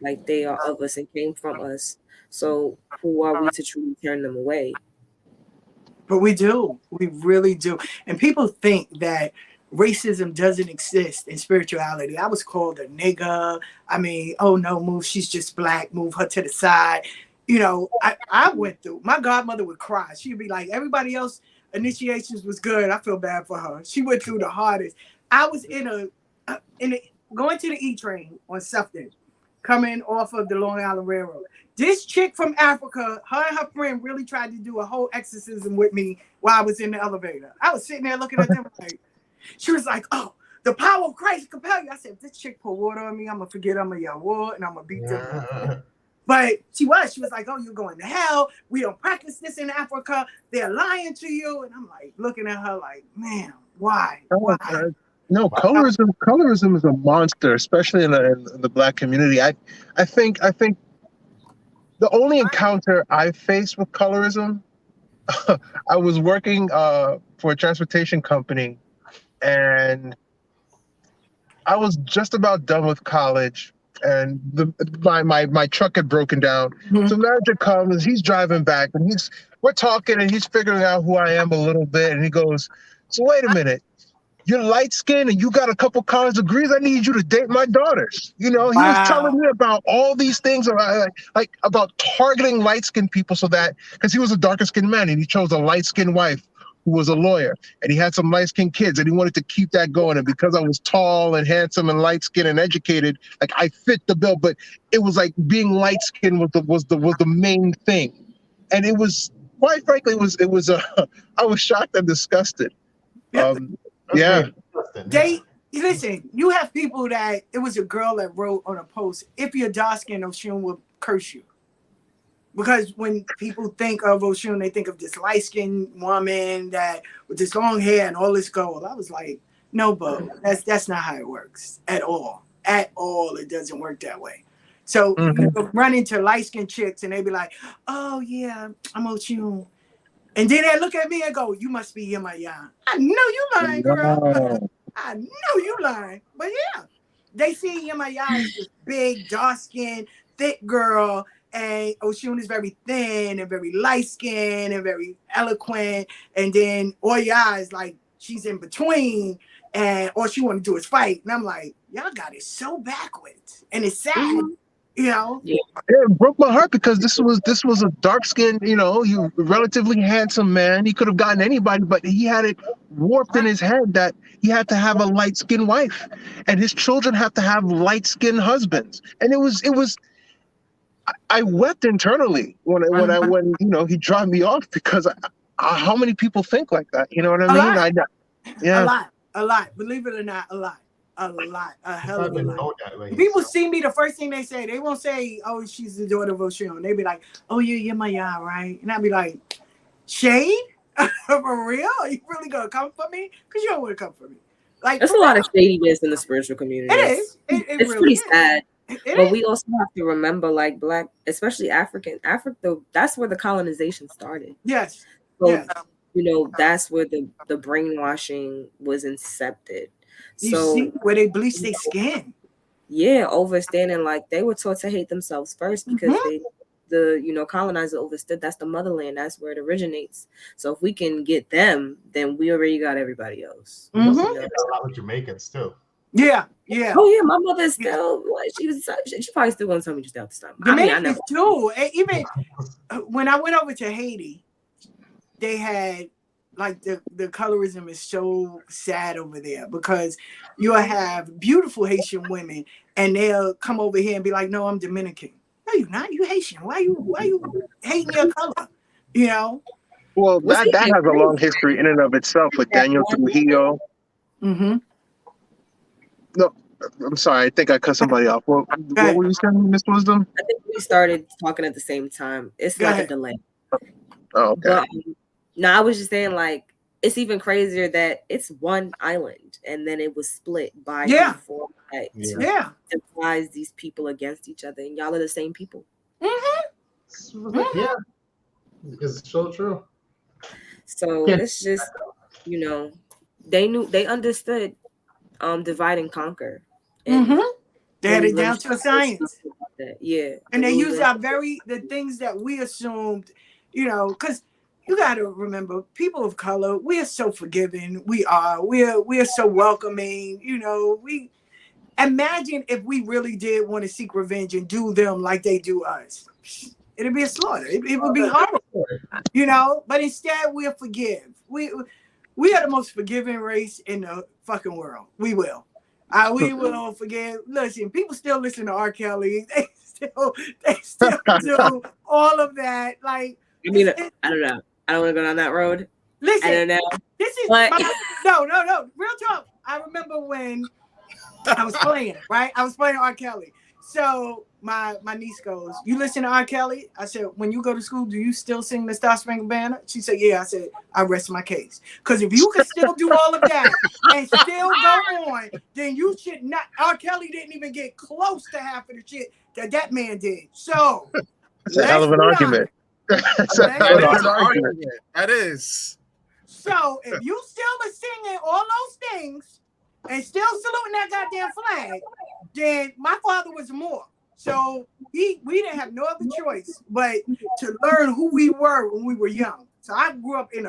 Like, they are of us and came from us. So who are we to truly turn them away? But we do. We really do. And people think that racism doesn't exist in spirituality. I was called a nigger. I mean, oh no, move, she's just black, move her to the side. You know, I went through, my godmother would cry. She'd be like, everybody else initiations was good. I feel bad for her. She went through the hardest. I was going to the E train on Sufton, coming off of the Long Island Railroad. This chick from Africa, her and her friend really tried to do a whole exorcism with me while I was in the elevator. I was sitting there looking at them like, she was like, oh, the power of Christ compel you. I said, if this chick pour water on me, I'm going to forget I'm going to yell war and I'm going to beat them. But she was like, oh, you're going to hell. We don't practice this in Africa. They're lying to you. And I'm like, looking at her like, man, why? Why? No, colorism is a monster, especially in the black community. I think the only encounter I faced with colorism, I was working for a transportation company, and I was just about done with college, and my truck had broken down. Mhm. So manager comes, he's driving back, and we're talking, and he's figuring out who I am a little bit, and he goes, "So wait a minute. You're light skinned and you got a couple college degrees. I need you to date my daughters." You know, he was telling me about all these things, like about targeting light skinned people, so that, because he was a darker skinned man and he chose a light skinned wife who was a lawyer, and he had some light skinned kids, and he wanted to keep that going. And because I was tall and handsome and light skinned and educated, like, I fit the bill. But it was like being light skinned was the main thing, and it was, quite frankly, I was shocked and disgusted. Yeah. Yeah. They listen. You have people that, it was a girl that wrote on a post, "If you're dark skinned, Oshun will curse you." Because when people think of Oshun, they think of this light skinned woman that with this long hair and all this gold. I was like, no, Bo, that's not how it works at all. At all, it doesn't work that way. So you run into light skinned chicks and they be like, oh yeah, I'm Oshun. And then they look at me and go, "You must be Yemaya." I know you lying, girl. Wow. I know you lying. But yeah, they see Yemaya as this big, dark-skinned, thick girl, and Oshun is very thin and very light-skinned and very eloquent. And then Oya is like, she's in between, and all she want to do is fight. And I'm like, y'all got it so backwards. And it's sad, you know? Yeah. It broke my heart, because this was a dark skinned, you relatively handsome man. He could have gotten anybody, but he had it warped in his head that he had to have a light skinned wife, and his children have to have light skinned husbands. And it was I wept internally when he dropped me off, because how many people think like that? You know what I mean? Yeah. A lot. Believe it or not, a lot. A hell of a been lot. told that way, People so. see me, the first thing they say, they won't say, "Oh, she's the daughter of Oshun." They be like, "Oh, you're my yah, right?" And I be like, "Shade? For real? Are you really gonna come for me? Because you don't want to come for me." Like, There's a lot of shadiness in the spiritual community. It is. It It's really pretty is. sad. It But is. we also have to remember, like, Black, especially Africa, that's where the colonization started. Yes. So, Yes. that's where the brainwashing was incepted. You So, see where they bleach their skin. yeah, overstanding, like, they were taught to hate themselves first, because the colonizer understood that's the motherland, that's where it originates. So if we can get them, then we already got everybody else. You also get a lot with Jamaicans too. Yeah, yeah. Oh yeah, my mother is still. She probably still gonna tell me just out the stomach. Dominicans too. And even when I went over to Haiti, they had, like, the colorism is so sad over there, because you'll have beautiful Haitian women and they'll come over here and be like, "No, I'm Dominican." "No, you're not. You Haitian. Why you hating your color?" You know? Well, that has a long history in and of itself with Daniel Trujillo. Mm-hmm. No, I'm sorry. I think I cut somebody off. What were you saying, Miss Wisdom? I think we started talking at the same time. It's like a delay. Oh, okay. But, no, I was just saying, like, it's even crazier that it's one island and then it was split by Yeah. who fought Yeah. to Yeah. devise these people against each other, and y'all are the same people. Yeah, it's so true. So Can't. it's just, you know, they understood divide and conquer, and Mm-hmm. They had really it really down to a science. about that. Yeah, And they they really use learned. the things that we assumed, because you got to remember, people of color, we are so forgiving. We are so welcoming. We imagine if we really did want to seek revenge and do them like they do us. It'd be a slaughter. It would be horrible, But instead, we'll forgive. We are the most forgiving race in the fucking world. We will. We will forgive. Listen, people still listen to R. Kelly. They still do all of that. Like, I mean, I don't know. I don't want to go down that road. listen, I don't know. this is But no. Real talk. I remember when I was playing, right? I was playing R. Kelly. So my niece goes, "You listen to R. Kelly?" I said, "When you go to school, do you still sing the Star Spangled Banner?" She said, "Yeah." I said, "I rest my case. Because if you could still do all of that and still go on, then you should not." R. Kelly didn't even get close to half of the shit that man did. So It's a hell let's of an be argument. honest. It's a Let's hell That of be is an an honest. argument. argument. That is. So if you still are singing all those things and still saluting that goddamn flag, then my father was more. So we didn't have no other choice but to learn who we were when we were young. So I grew up in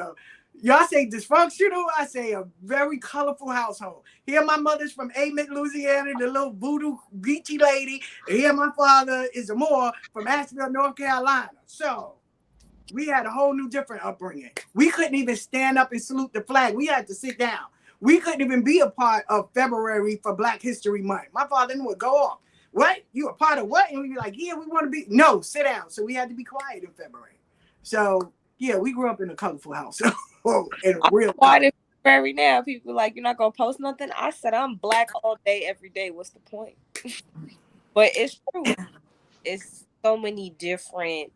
y'all say dysfunctional, I say a very colorful household. Here my mother's from Amen, Louisiana, the little voodoo beachy lady. And here my father is a Moore from Asheville, North Carolina. So we had a whole new different upbringing. We couldn't even stand up and salute the flag. We had to sit down. We couldn't even be a part of February for Black History Month. My father would go off. What? You a part of what? And we'd be like, yeah, we want to be. No, sit down. So we had to be quiet in February. So yeah, we grew up in a colorful house. In a real quiet in February now. People like, you're not gonna post nothing. I said I'm black all day, every day. What's the point? But it's true. It's so many different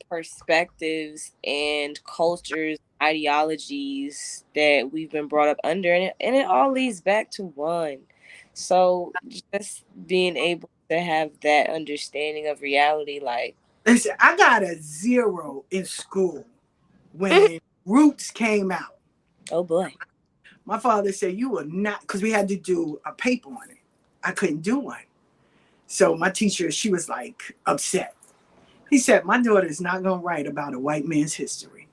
perspectives and cultures, ideologies that we've been brought up under, and it all leads back to one. So just being able to have that understanding of reality, like, Listen, I got a 0 in school when Roots came out. oh boy. My father said, "You will not," because we had to do a paper on it. I couldn't do one. So my teacher, she was like upset. He said, "My daughter is not going to write about a white man's history."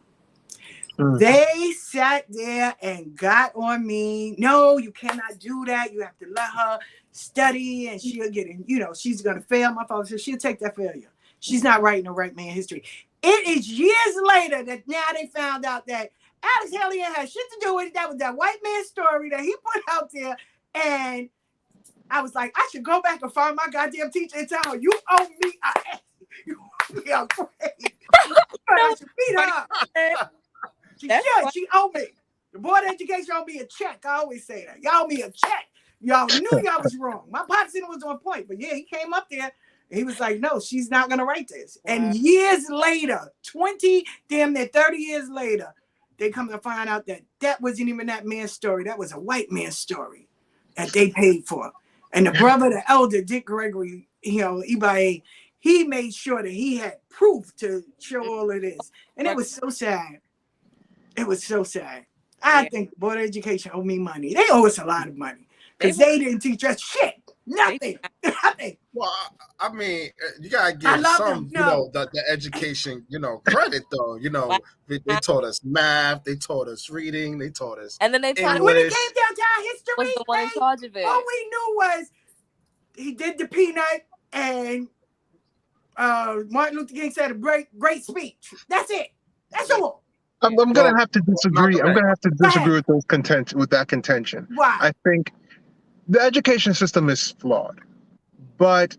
They sat there and got on me. "No, you cannot do that. You have to let her study and she'll get in, she's going to fail." My father said, "She'll take that failure. She's not writing a white man history." It is years later that now they found out that Alex Haley had shit to do with it. That was that white man story that he put out there. And I was like, I should go back and find my goddamn teacher and tell her, "You owe me a you owe me a grade." I should beat her up. She should. She owe me. The Board of Education owe me a check. I always say that. Y'all owe me a check. Y'all knew y'all was wrong. My pops was on point. But yeah, he came up there and he was like, "No, she's not going to write this." Wow. And years later, 20, damn near 30 years later, they come to find out that wasn't even that man's story. That was a white man's story that they paid for. And the brother, the elder, Dick Gregory, Ibae, he made sure that he had proof to show all of this. And it was so sad. It was so sad. I think the Board of Education owe me money. They owe us a lot of money because they didn't teach us shit. Nothing. Nothing. Well, I mean, you gotta give some, the education, credit though. They taught us math, they taught us reading, they taught us, and then they taught when it came down to our history, was the one in charge of it. All we knew was he did the peanut and Martin Luther King said a great speech. That's it. That's all. I'm going to have to disagree. I'm going to have to disagree with that contention. Why? I think the education system is flawed, but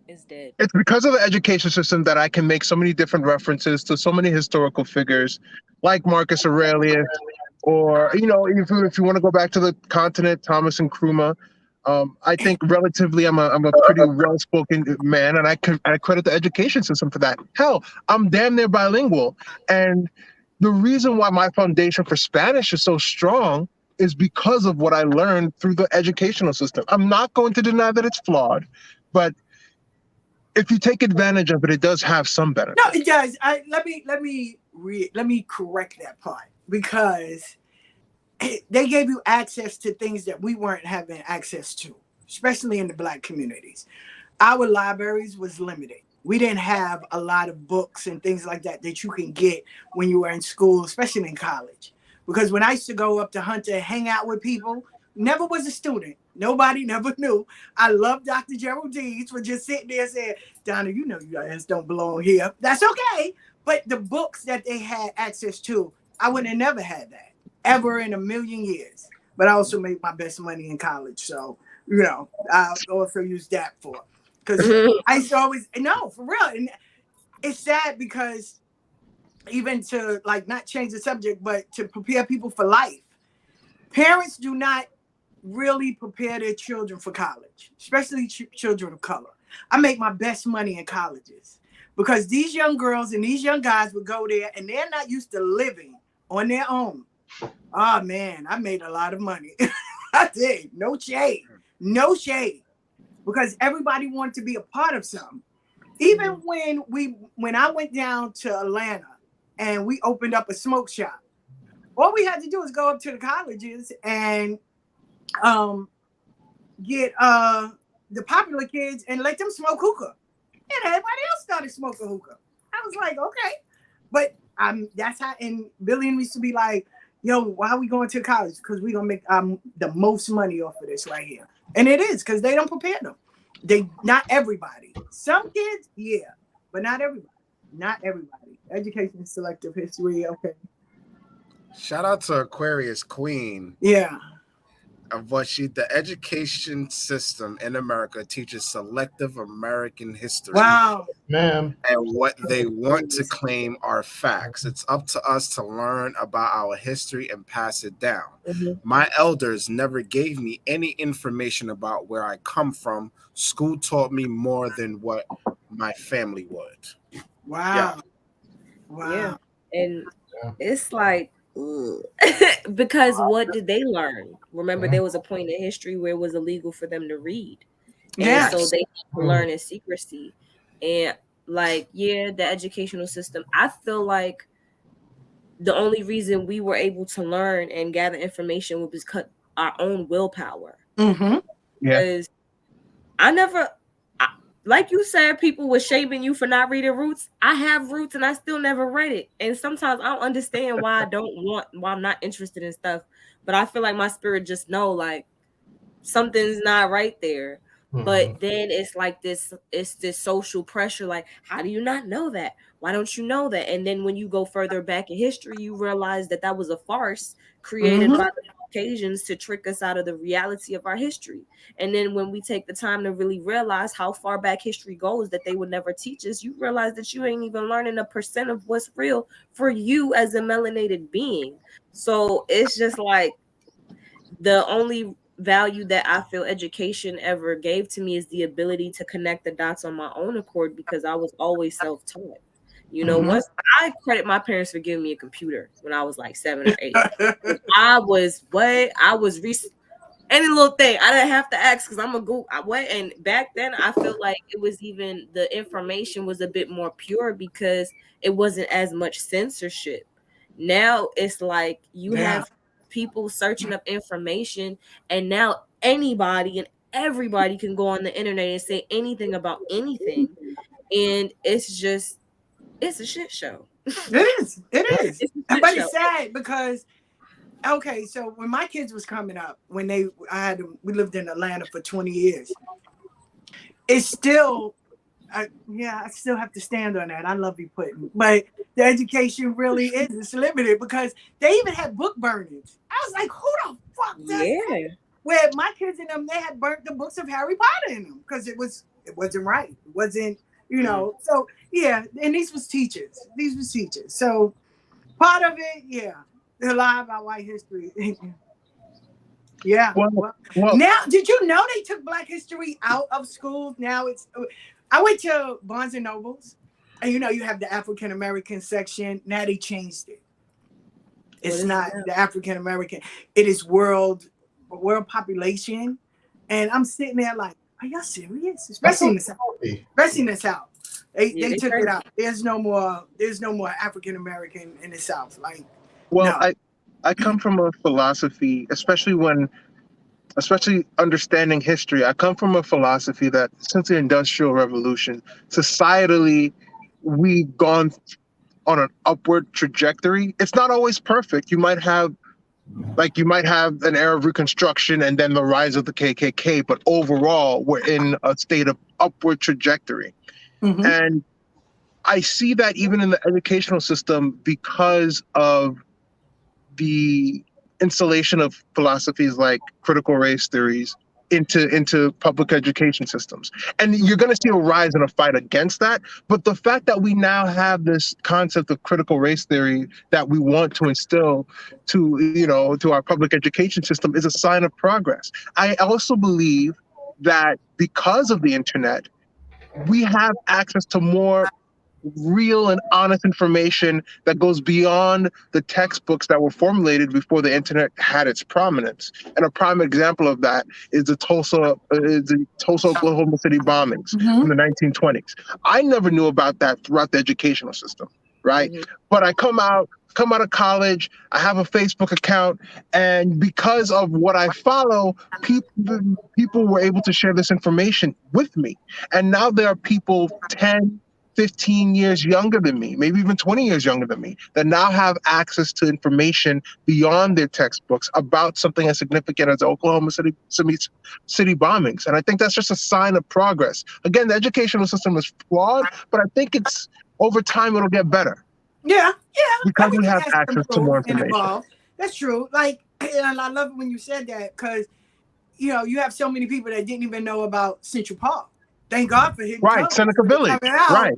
it's dead. It's because of the education system that I can make so many different references to so many historical figures like Marcus Aurelius, or if you want to go back to the continent, Thomas and Nkrumah. I think relatively, I'm a pretty well-spoken man, and I credit the education system for that. Hell, I'm damn near bilingual, and The reason why my foundation for Spanish is so strong is because of what I learned through the educational system. I'm not going to deny that it's flawed, but if you take advantage of it, it does have some No, benefits. it does. Let me correct that part because they gave you access to things that we weren't having access to, especially in the Black communities. Our libraries was limited. We didn't have a lot of books and things like that that you can get when you were in school, especially in college. Because when I used to go up to Hunter and hang out with people, never was a student. Nobody never knew. I love Dr. Gerald Deeds for just sitting there saying, Donna, you know you guys don't belong here. That's okay. But the books that they had access to, I would have never had that ever in a million years. But I also made my best money in college. So, I also use that for because I used to always no for real. And it's sad because even to like not change the subject, but to prepare people for life, parents do not really prepare their children for college, especially children of color. I make my best money in colleges because these young girls and these young guys would go there and they're not used to living on their own. Oh man, I made a lot of money. I did. No shade. No shade. Because everybody wanted to be a part of something. Even when I went down to Atlanta and we opened up a smoke shop, all we had to do was go up to the colleges and get the popular kids and let them smoke hookah. And everybody else started smoking hookah. I was like, okay. But that's how, and Billy and me used to be like, yo, why are we going to college? Because we're going to make the most money off of this right here. And it is, because they don't prepare them. Not everybody. Some kids, yeah, but not everybody. Not everybody. Education is selective history, okay. Shout out to Aquarius Queen. Yeah. Of what the education system in America teaches selective American history. Wow. Ma'am. And what they want to claim are facts. It's up to us to learn about our history and pass it down. Mhm. My elders never gave me any information about where I come from. School taught me more than what my family would. Wow. Yeah. Wow. Yeah. And Yeah. it's like, ugh. Because what did they learn? Remember, there was a point in history where it was illegal for them to read. And Yes. so they had to learn in secrecy. And like, yeah, the educational system, I feel like the only reason we were able to learn and gather information was because our own willpower. Mm-hmm. Yeah. Because I never, like you said, people were shaming you for not reading Roots. I have Roots and I still never read it. And sometimes I don't understand why I'm not interested in stuff. But I feel like my spirit just know like something's not right there. But then it's like this social pressure. Like, how do you not know that? Why don't you know that? And then when you go further back in history, you realize that was a farce created by the Caucasians to trick us out of the reality of our history. And then when we take the time to really realize how far back history goes that they would never teach us, you realize that you ain't even learning 1% of what's real for you as a melanated being. So it's just like the only value that I feel education ever gave to me is the ability to connect the dots on my own accord because I was always self-taught. Once I credit my parents for giving me a computer when I was like 7 or 8. I was any little thing. I didn't have to ask because I'm a Google. And back then I felt like it was even the information was a bit more pure because it wasn't as much censorship. Now it's like you have people searching up information, and now anybody and everybody can go on the internet and say anything about anything, and it's a shit show. It is. It is. It's But it's sad because okay, so when my kids was coming up, we lived in Atlanta for 20 years. It's still I still have to stand on that. I love you putting, but the education really is it's limited because they even had book burnings. I was like, who the fuck does that? Where my kids and them, they had burnt the books of Harry Potter in them because it wasn't right. It wasn't, So yeah, and these was teachers. So part of it, yeah, they're lie about white history. Yeah. Well, now, did you know they took Black history out of schools? Now I went to Barnes and Nobles, and you have the African American section. Now they changed it. It's is it not now? the African American. It is world population. And I'm sitting there like, are y'all serious? That's Especially so in the South. healthy. Especially in the South. Yeah, They they took trying it out. There's no more African American in the South. Like, Well, no. I come from a philosophy, especially understanding history. I come from a philosophy that since the Industrial Revolution, societally, we've gone on an upward trajectory. It's not always perfect. You might have an era of Reconstruction and then the rise of the KKK, but overall, we're in a state of upward trajectory. Mm-hmm. And I see that even in the educational system because of the installation of philosophies like critical race theories into public education systems. And you're going to see a rise and a fight against that. But the fact that we now have this concept of critical race theory that we want to instill to our public education system is a sign of progress. I also believe that because of the internet, we have access to more real and honest information that goes beyond the textbooks that were formulated before the internet had its prominence. And a prime example of that is the Tulsa, Oklahoma City bombings Mm-hmm. from the 1920s. I never knew about that throughout the educational system, right? Mhm. But I come out of college, I have a Facebook account, and because of what I follow, people were able to share this information with me. And now there are people 10, 15 years younger than me, maybe even 20 years younger than me, that now have access to information beyond their textbooks about something as significant as the Oklahoma City bombings. And I think that's just a sign of progress. Again, the educational system is flawed, but I think it's over time it'll get better Yeah, because we everything have has to access to more improve and information. evolve. That's true. Like, and I love it when you said that because you have so many people that didn't even know about Central Park. Thank God for Hidden Right, Colors Seneca Village. coming out Right.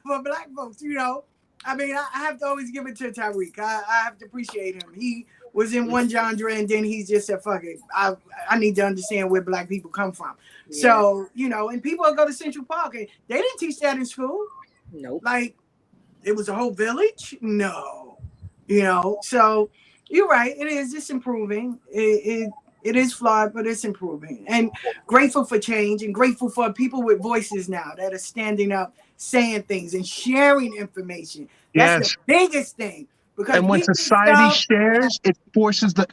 for Black folks. I mean, I have to always give it to Tyreek. I have to appreciate him. He was in one genre, and then he just said, "Fuck it, I need to understand where Black people come from." Yeah. So and people go to Central Park, and they didn't teach that in school. Nope. Like, it was a whole village. No, So you're right. It is. It's improving. It is flawed, but it's improving. And grateful for change, and grateful for people with voices now that are standing up, saying things, and sharing information. That's the Yes. biggest thing because And when we get society stuff. shares, it forces when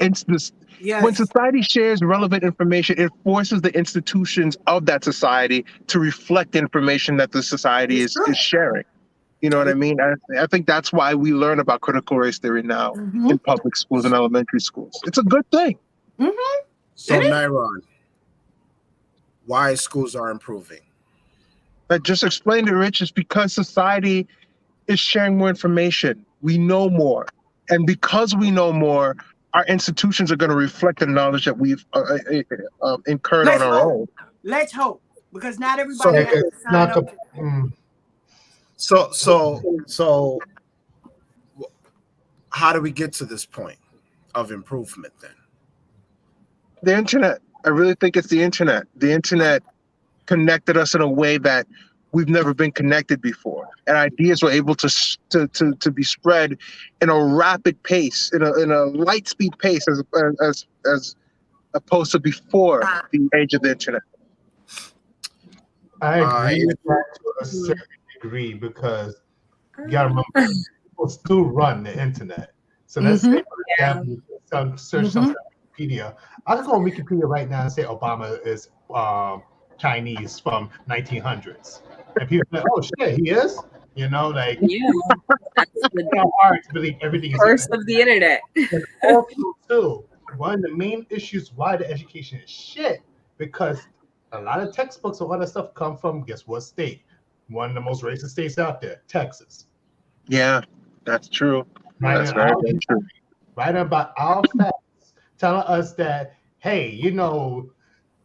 Yes, society shares relevant information, it forces the institutions of that society to reflect information that the society it's is true. sharing. You know what I mean? I think that's why we learn about critical race theory now Mm-hmm. in public schools and elementary schools. It's a good thing. Mm-hmm. So, It is. Nyron, why schools are improving? I just explained it, Rich, is because society is sharing more information. We know more. And because we know more, our institutions are going to reflect the knowledge that we've incurred on Let's our hope. own. Let's hope because not everybody So, has to It's sign not up the to that. so, how do we get to this point of improvement then? The internet. I really think it's the internet. The internet connected us in a way that we've never been connected before, and ideas were able to be spread in a rapid pace, in a light speed pace, as opposed to before the age of the internet. I agree And with that to a certain degree because you gotta remember people still run the internet. So let's say, for example, search something on Wikipedia. I can go on Wikipedia right now and say Obama is Chinese from 1900s, and people say, "Oh shit, he is." Like Yeah, that's the it's hard to believe everything is on curse of the internet. And also, too, one of the main issues why the education is shit because a lot of textbooks and all that stuff come from guess what state? One of the most racist states out there, Texas. Yeah, that's true. Right That's in very, our very true. right about our facts, telling us that hey,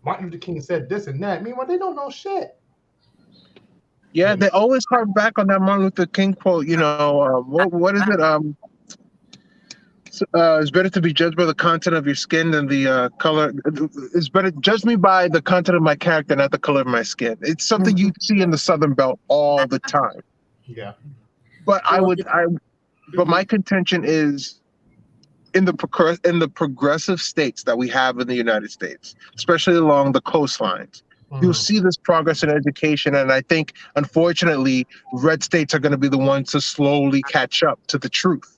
Martin Luther King said this and that. Meanwhile, they don't know shit. Yeah, they always harp back on that Martin Luther King quote. What is it? It's better to be judged by the content of your skin than the color. It's better judge me by the content of my character, not the color of my skin. It's something you see in the Southern Belt all the time. Yeah. But Well, but my mhm. contention is in the progressive states that we have in the United States, especially along the coastlines. You'll see this progress in education, and I think, unfortunately, red states are going to be the ones to slowly catch up to the truth.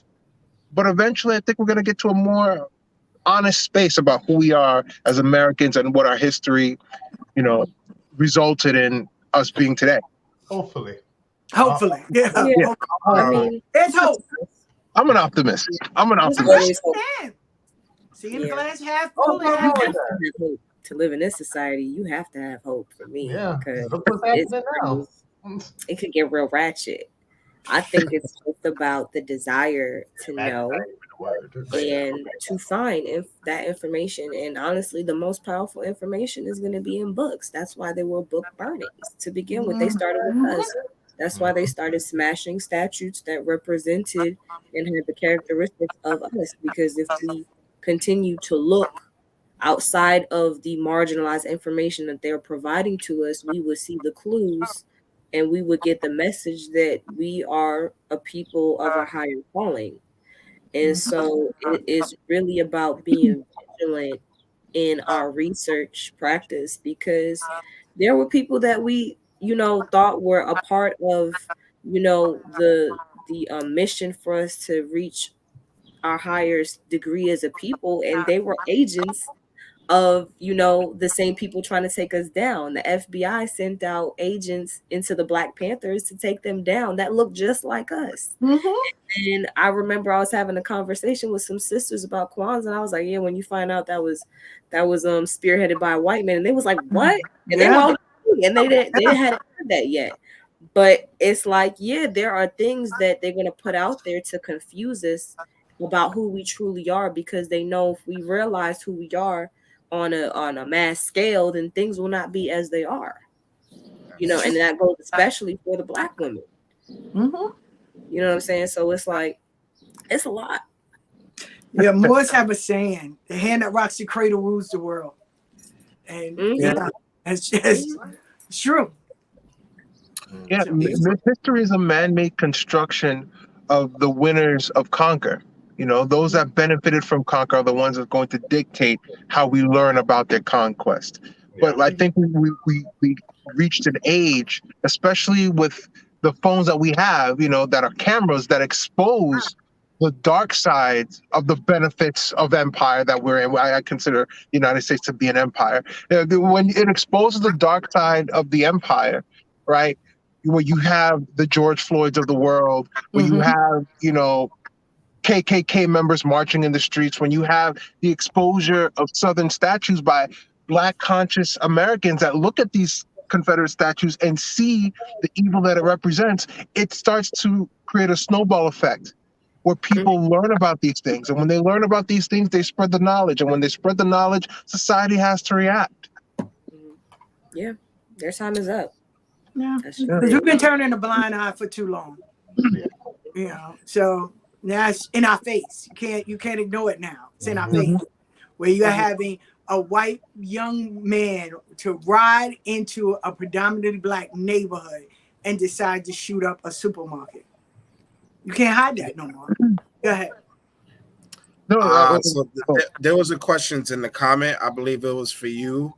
But eventually, I think we're going to get to a more honest space about who we are as Americans and what our history, you know, resulted in us being today. Hopefully. Hopefully. Yeah. Yeah, Yeah. I mean, There's hope. I'm an optimist. I'm an there's optimist. always hope. Understand. Seeing the Yeah. glass half Oh, full no, and You half have empty. to have hope to live in this society. You have to have hope for me Yeah. because Look what's it's happening now. it could get real ratchet. I think it's just about the desire to know and to find that information. And honestly, the most powerful information is going to be in books. That's why they were book burnings to begin with. They started with us. That's why they started smashing statutes that represented and had the characteristics of us. Because if we continue to look outside of the marginalized information that they're providing to us, we would see the clues and we would get the message that we are a people of a higher calling. And so it is really about being vigilant in our research practice because there were people that we, thought were a part of, the mission for us to reach our highest degree as a people, and they were agents of the same people trying to take us down. The FBI sent out agents into the Black Panthers to take them down that looked just like us. And I remember I was having a conversation with some sisters about Kwanzaa, and I was like, yeah, when you find out that was spearheaded by a white man, and they was like, what? And they were all and they hadn't heard that yet. But it's like, yeah, there are things that they're gonna put out there to confuse us about who we truly are, because they know if we realize who we are on a mass scale, then things will not be as they are. And that goes especially for the Black women. You know what I'm saying? So it's like, it's a lot. Yeah, Moors have a saying: "The hand that rocks the cradle rules the world," and it's true. Yeah, history is a man-made construction of the winners of conquer. Those that benefited from conquer are the ones that are going to dictate how we learn about their conquest. But I think we reached an age, especially with the phones that we have, that are cameras that expose the dark sides of the benefits of empire that we're in. I consider the United States to be an empire. When it exposes the dark side of the empire, right? Where you have the George Floyds of the world, where you have, KKK members marching in the streets, when you have the exposure of Southern statues by Black conscious Americans that look at these Confederate statues and see the evil that it represents, it starts to create a snowball effect where people learn about these things. And when they learn about these things, they spread the knowledge. And when they spread the knowledge, society has to react. Yeah, their time is up. Yeah, because we've been turning a blind eye for too long. So now it's in our face. You can't ignore it now. It's in our face. Where you're having a white young man to ride into a predominantly Black neighborhood and decide to shoot up a supermarket. You can't hide that no more. Go ahead. So there was a question in the comment. I believe it was for you.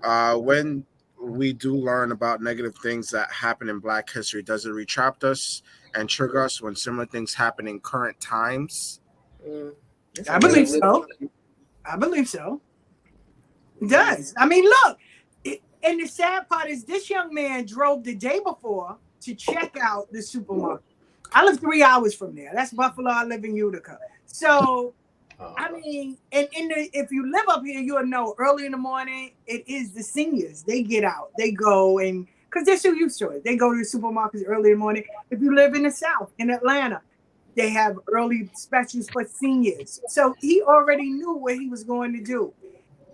When we do learn about negative things that happen in Black history, does it retract us and trigger us when similar things happen in current times? I believe so. It does. I mean, look, and the sad part is this young man drove the day before to check out the supermarket. I live 3 hours from there. That's Buffalo. I live in Utica. So, I mean, and if you live up here, you'll know early in the morning, it is the seniors. They get out. They go and because they're so used to it. They go to the supermarkets early in the morning. If you live in the South, in Atlanta, they have early specials for seniors. So he already knew what he was going to do.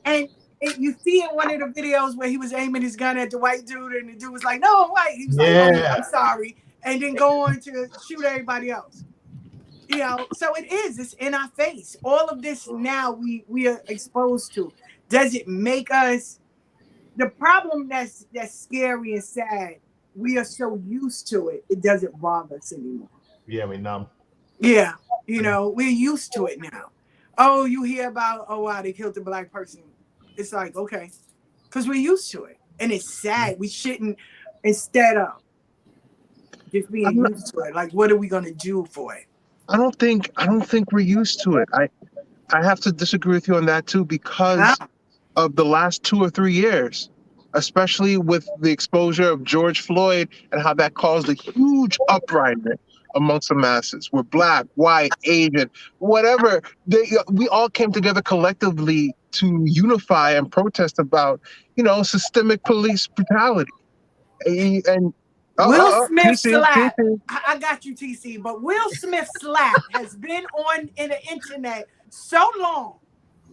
And you see in one of the videos where he was aiming his gun at the white dude, and the dude was like, "No, I'm white." He was like, "Oh, I'm sorry," and then go on to shoot everybody else. So it's in our face. All of this now we are exposed to. Does it make us? The problem that's scary and sad. We are so used to it, it doesn't bother us anymore. Yeah, we numb. Yeah, we're used to it now. Oh, you hear about, oh wow, they killed a black person. It's like, okay, because we're used to it, and it's sad. We shouldn't, instead of just being I'm not, used to it. Like, what are we gonna do for it? I don't think we're used to it. I have to disagree with you on that too because Ah, of the last 2 or 3 years, especially with the exposure of George Floyd and how that caused a huge uprising amongst the masses. We're black, white, Asian, whatever. We all came together collectively to unify and protest about, systemic police brutality. And Will Smith TC, slap. TC. I got you, TC. But Will Smith slap has been on in the internet so long.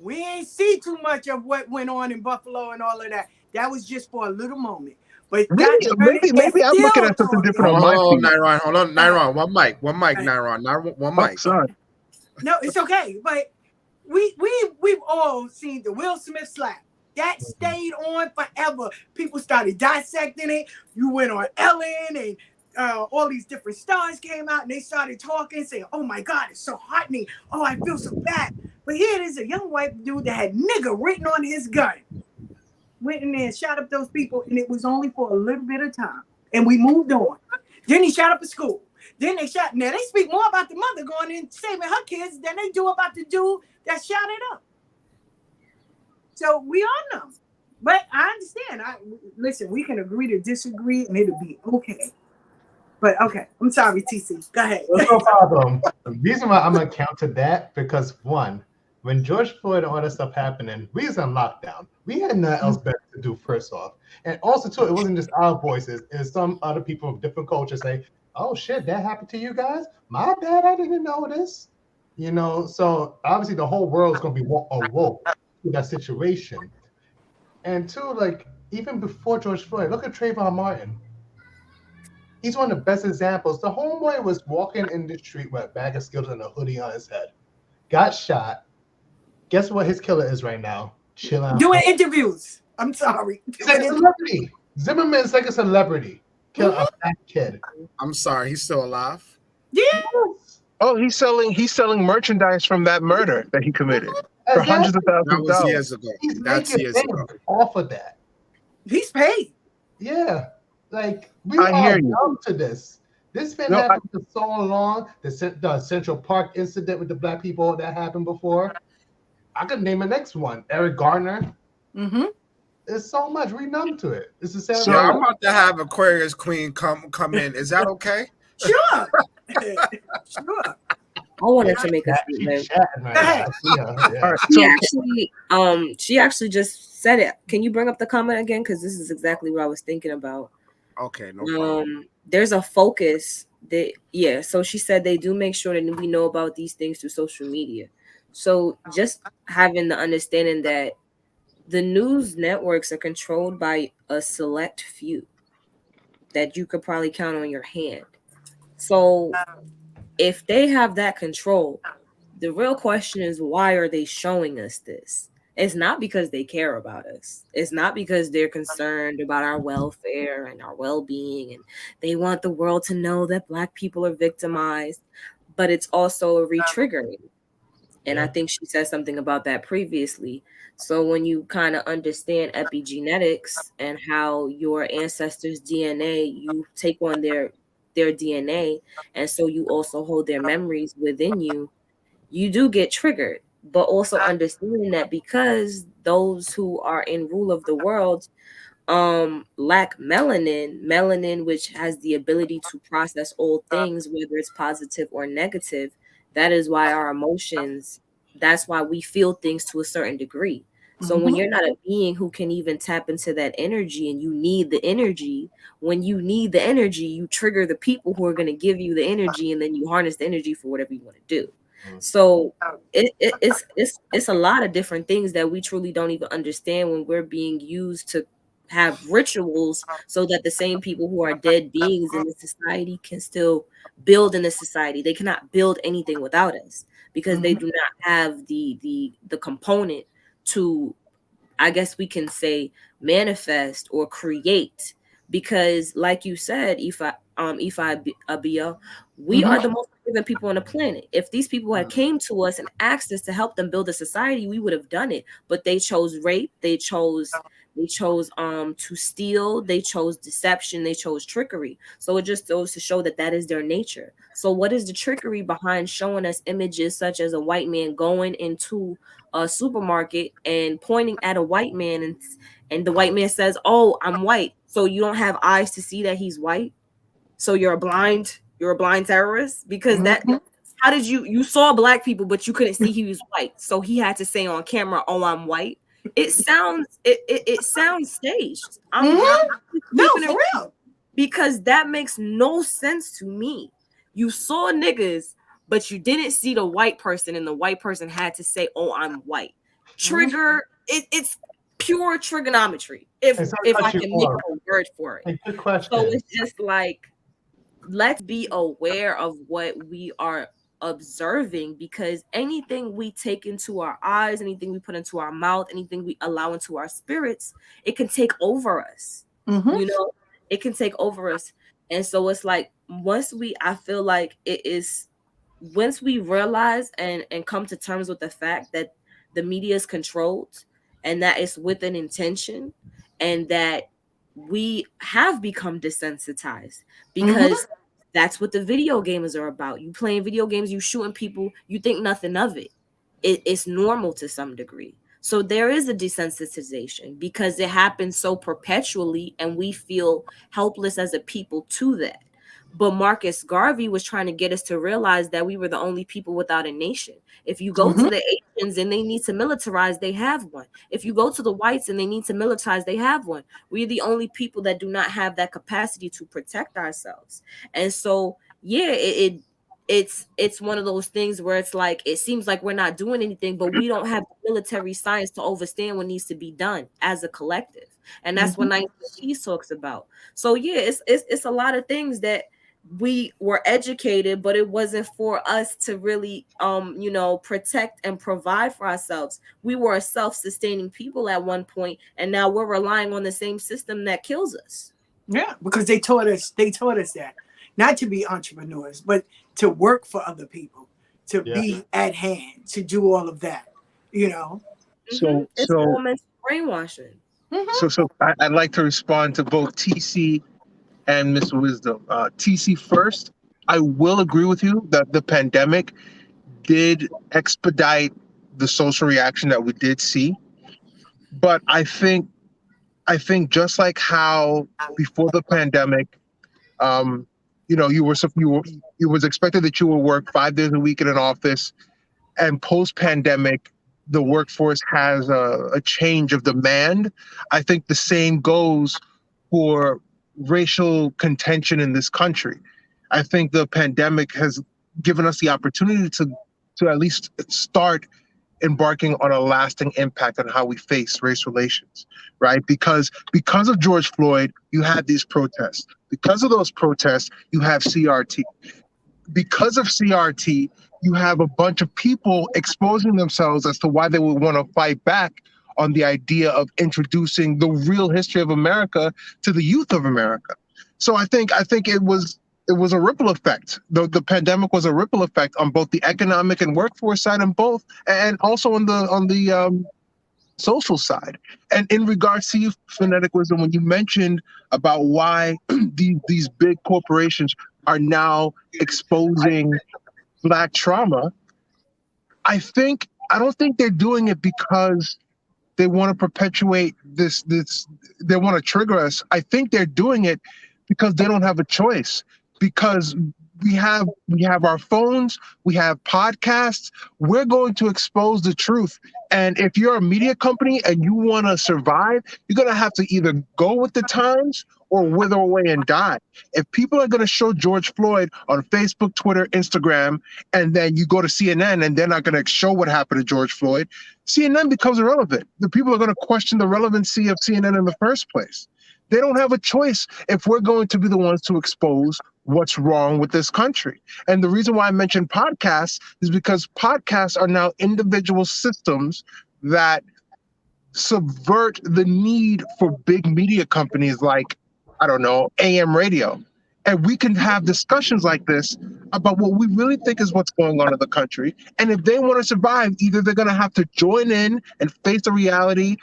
We ain't see too much of what went on in Buffalo and all of that. That was just for a little moment. But Really, that is maybe I'm looking still at something talking. different on my Hold on, feed. Miron. Hold on, Go ahead. Miron. One mic, Go ahead. Miron. One Oh, mic. sorry. No, it's okay. But we've all seen the Will Smith slap. That stayed on forever. People started dissecting it. You went on Ellen and all these different stars came out and they started talking, saying, "Oh my God, it's so heartening. Oh, I feel so bad." But here it is, a young white dude that had nigger written on his gun. Went in there and shot up those people, and it was only for a little bit of time. And we moved on. Then he shot up a school. Then they shot. Now they speak more about the mother going in saving her kids than they do about the dude that shot it up. So we all know. But I understand. Listen, we can agree to disagree and it'll be okay. But okay, I'm sorry, TC. Go ahead. There's no problem. The reason why I'm gonna counter that because one, when George Floyd and all that stuff happening, we was on lockdown. We had nothing else better to do. First off, and also too, it wasn't just our voices. It's some other people of different cultures say, "Oh shit, that happened to you guys? My bad, I didn't know this." So obviously the whole world's gonna be awoke to that situation. And two, like even before George Floyd, look at Trayvon Martin. He's one of the best examples. The homeboy was walking in the street with a bag of Skittles and a hoodie on his head. Got shot. Guess what his killer is right now? Chilling. Doing interviews. I'm sorry. He's like a celebrity. Zimmerman's like a celebrity. Kill a fat kid. I'm sorry, he's still alive. Yeah. Yes. Oh, he's selling merchandise from that murder that he committed for hundreds of thousands That of was dollars. years ago. He's That's making years ago. bank off of that. He's paid. Yeah. Like we I are hear you. numb to this. This been No, happening for so long. The Central Park incident with the black people that happened before. I could name the next one. Eric Garner. Mm-hmm. There's so much. We numb to it. It's the same. So- Yeah, I'm about to have Aquarius Queen come in. Is that okay? Sure. Sure. I wanted to make a She's statement. chatting right Go ahead. now. Yeah. all right, She actually just said it. Can you bring up the comment again? Because this is exactly what I was thinking about. Okay, no problem. There's a focus that so she said they do make sure that we know about these things through social media. So just having the understanding that the news networks are controlled by a select few that you could probably count on your hand. So if they have that control, the real question is, why are they showing us this? It's not because they care about us. It's not because they're concerned about our welfare and our well-being and they want the world to know that Black people are victimized, but it's also a re-triggering. And I think she said something about that previously. So when you kind of understand epigenetics and how your ancestors' DNA, you take on their DNA, and so you also hold their memories within you, you do get triggered. But also understanding that because those who are in rule of the world lack melanin which has the ability to process all things, whether it's positive or negative, that is why our emotions, that's why we feel things to a certain degree. So when you're not a being who can even tap into that energy and you need the energy, when you need the energy, you trigger the people who are going to give you the energy and then you harness the energy for whatever you want to do. So it's a lot of different things that we truly don't even understand when we're being used to have rituals so that the same people who are dead beings in the society can still build in the society. They cannot build anything without us because they do not have the component to, I guess we can say, manifest or create. Because like you said, Abeyo, we are the most than people on the planet. If these people had came to us and asked us to help them build a society, we would have done it. But they chose rape. They chose to steal. They chose deception. They chose trickery. So it just goes to show that that is their nature. So what is the trickery behind showing us images such as a white man going into a supermarket and pointing at a white man, and the white man says, "Oh, I'm white." So you don't have eyes to see that he's white. So you're a blind terrorist, because that Mhm. how did you saw black people but you couldn't see he was white. So he had to say on camera, "Oh, I'm white." It sounds staged. I'm Mhm. No, keeping for it real. because that makes no sense to me. You saw niggas, but you didn't see the white person, and the white person had to say, "Oh, I'm white." Trigger. It's pure trigonometry. Hey, sorry If to I cut you can make off. a word for it. Hey, good So question. it's just like, let's be aware of what we are observing, because anything we take into our eyes, anything we put into our mouth, anything we allow into our spirits, it can take over us. Mhm. You know, it can take over us. And so it's like, I feel like it is, once we realize and come to terms with the fact that the media is controlled, and that it's with an intention, and that we have become desensitized, Mhm. because that's what the video games are about. You playing video games, you shooting people, you think nothing of it. It's normal to some degree. So there is a desensitization because it happens so perpetually, and we feel helpless as a people to that. But Marcus Garvey was trying to get us to realize that we were the only people without a nation. If you go to Mhm. the Asians and they need to militarize, they have one. If you go to the whites and they need to militarize, they have one. We're the only people that do not have that capacity to protect ourselves. And so, yeah, it's one of those things where it's like, it seems like we're not doing anything, but we don't have the military science to understand what needs to be done as a collective. And that's what Mhm. 19 talks about. So yeah, it's a lot of things that we were educated, but it wasn't for us to really protect and provide for ourselves. We were a self-sustaining people at one point, and now we're relying on the same system that kills us. Yeah, because they taught us that not to be entrepreneurs, but to work for other people, to Yeah. be at hand, to do all of that. You know. Hmm. So It's all so mental brainwashing. Mhm. I'd like to respond to both TC and Miss Wisdom. TC first. I will agree with you that the pandemic did expedite the social reaction that we did see, but I think just like how before the pandemic, um, it was expected that you would work 5 days a week in an office, and post pandemic, the workforce has a change of demand. I think the same goes for racial contention in this country. I think the pandemic has given us the opportunity to at least start embarking on a lasting impact on how we face race relations, right? Because of George Floyd, you had these protests. Because of those protests, you have CRT. Because of CRT, you have a bunch of people exposing themselves as to why they would want to fight back on the idea of introducing the real history of America to the youth of America. So I think it was a ripple effect. The pandemic was a ripple effect on both the economic and workforce side, and both, and also on the social side. And in regards to you, phonetic wisdom, when you mentioned about why these big corporations are now exposing black trauma, I don't think they're doing it because they want to perpetuate this they want to trigger us. I think they're doing it because they don't have a choice, because we have our phones, we have podcasts. We're going to expose the truth, and if you're a media company and you want to survive, you're going to have to either go with the times or wither away and die. If people are going to show George Floyd on Facebook, Twitter, Instagram, and then you go to CNN and they're not going to show what happened to George Floyd, CNN becomes irrelevant. The people are going to question the relevancy of CNN in the first place. They don't have a choice if we're going to be the ones to expose what's wrong with this country. And the reason why I mentioned podcasts is because podcasts are now individual systems that subvert the need for big media companies like, I don't know, AM radio. and we can have discussions like this about what we really think is what's going on in the country. And if they want to survive, either they're going to have to join in and face the reality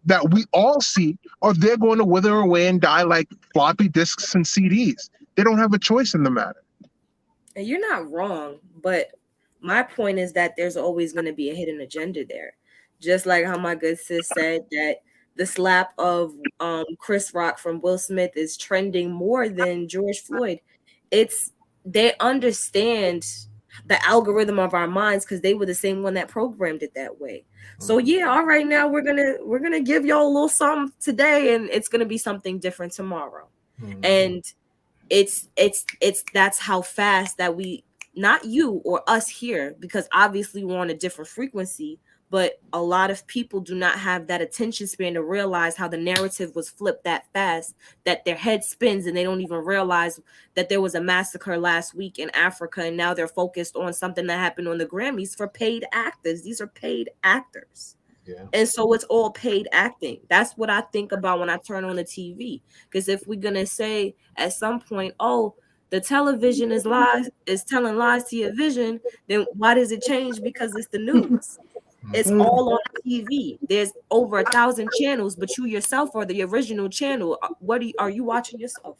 that we all see, or they're going to wither away and die like floppy disks and CDs. They don't have a choice in the matter. And you're not wrong, but my point is that there's always going to be a hidden agenda there. Just like how my good sis said that the slap of Chris Rock from Will Smith is trending more than George Floyd. It's they understand the algorithm of our minds because they were the same one that programmed it that way. So yeah, all right, now we're gonna give y'all a little something today, and it's gonna be something different tomorrow. And it's that's how fast that we, not you or us here, because obviously we're on a different frequency, but a lot of people do not have that attention span to realize how the narrative was flipped that fast that their head spins and they don't even realize that there was a massacre last week in Africa, and now they're focused on something that happened on the Grammys for paid actors. These are paid actors. Yeah. And so it's all paid acting. That's what I think about when I turn on the TV. Because if we're gonna say at some point, oh, the television is telling lies to your vision, then why does it change? Because it's the news. It's all on TV. There's over 1,000 channels, but you yourself are the original channel. What are you watching yourself?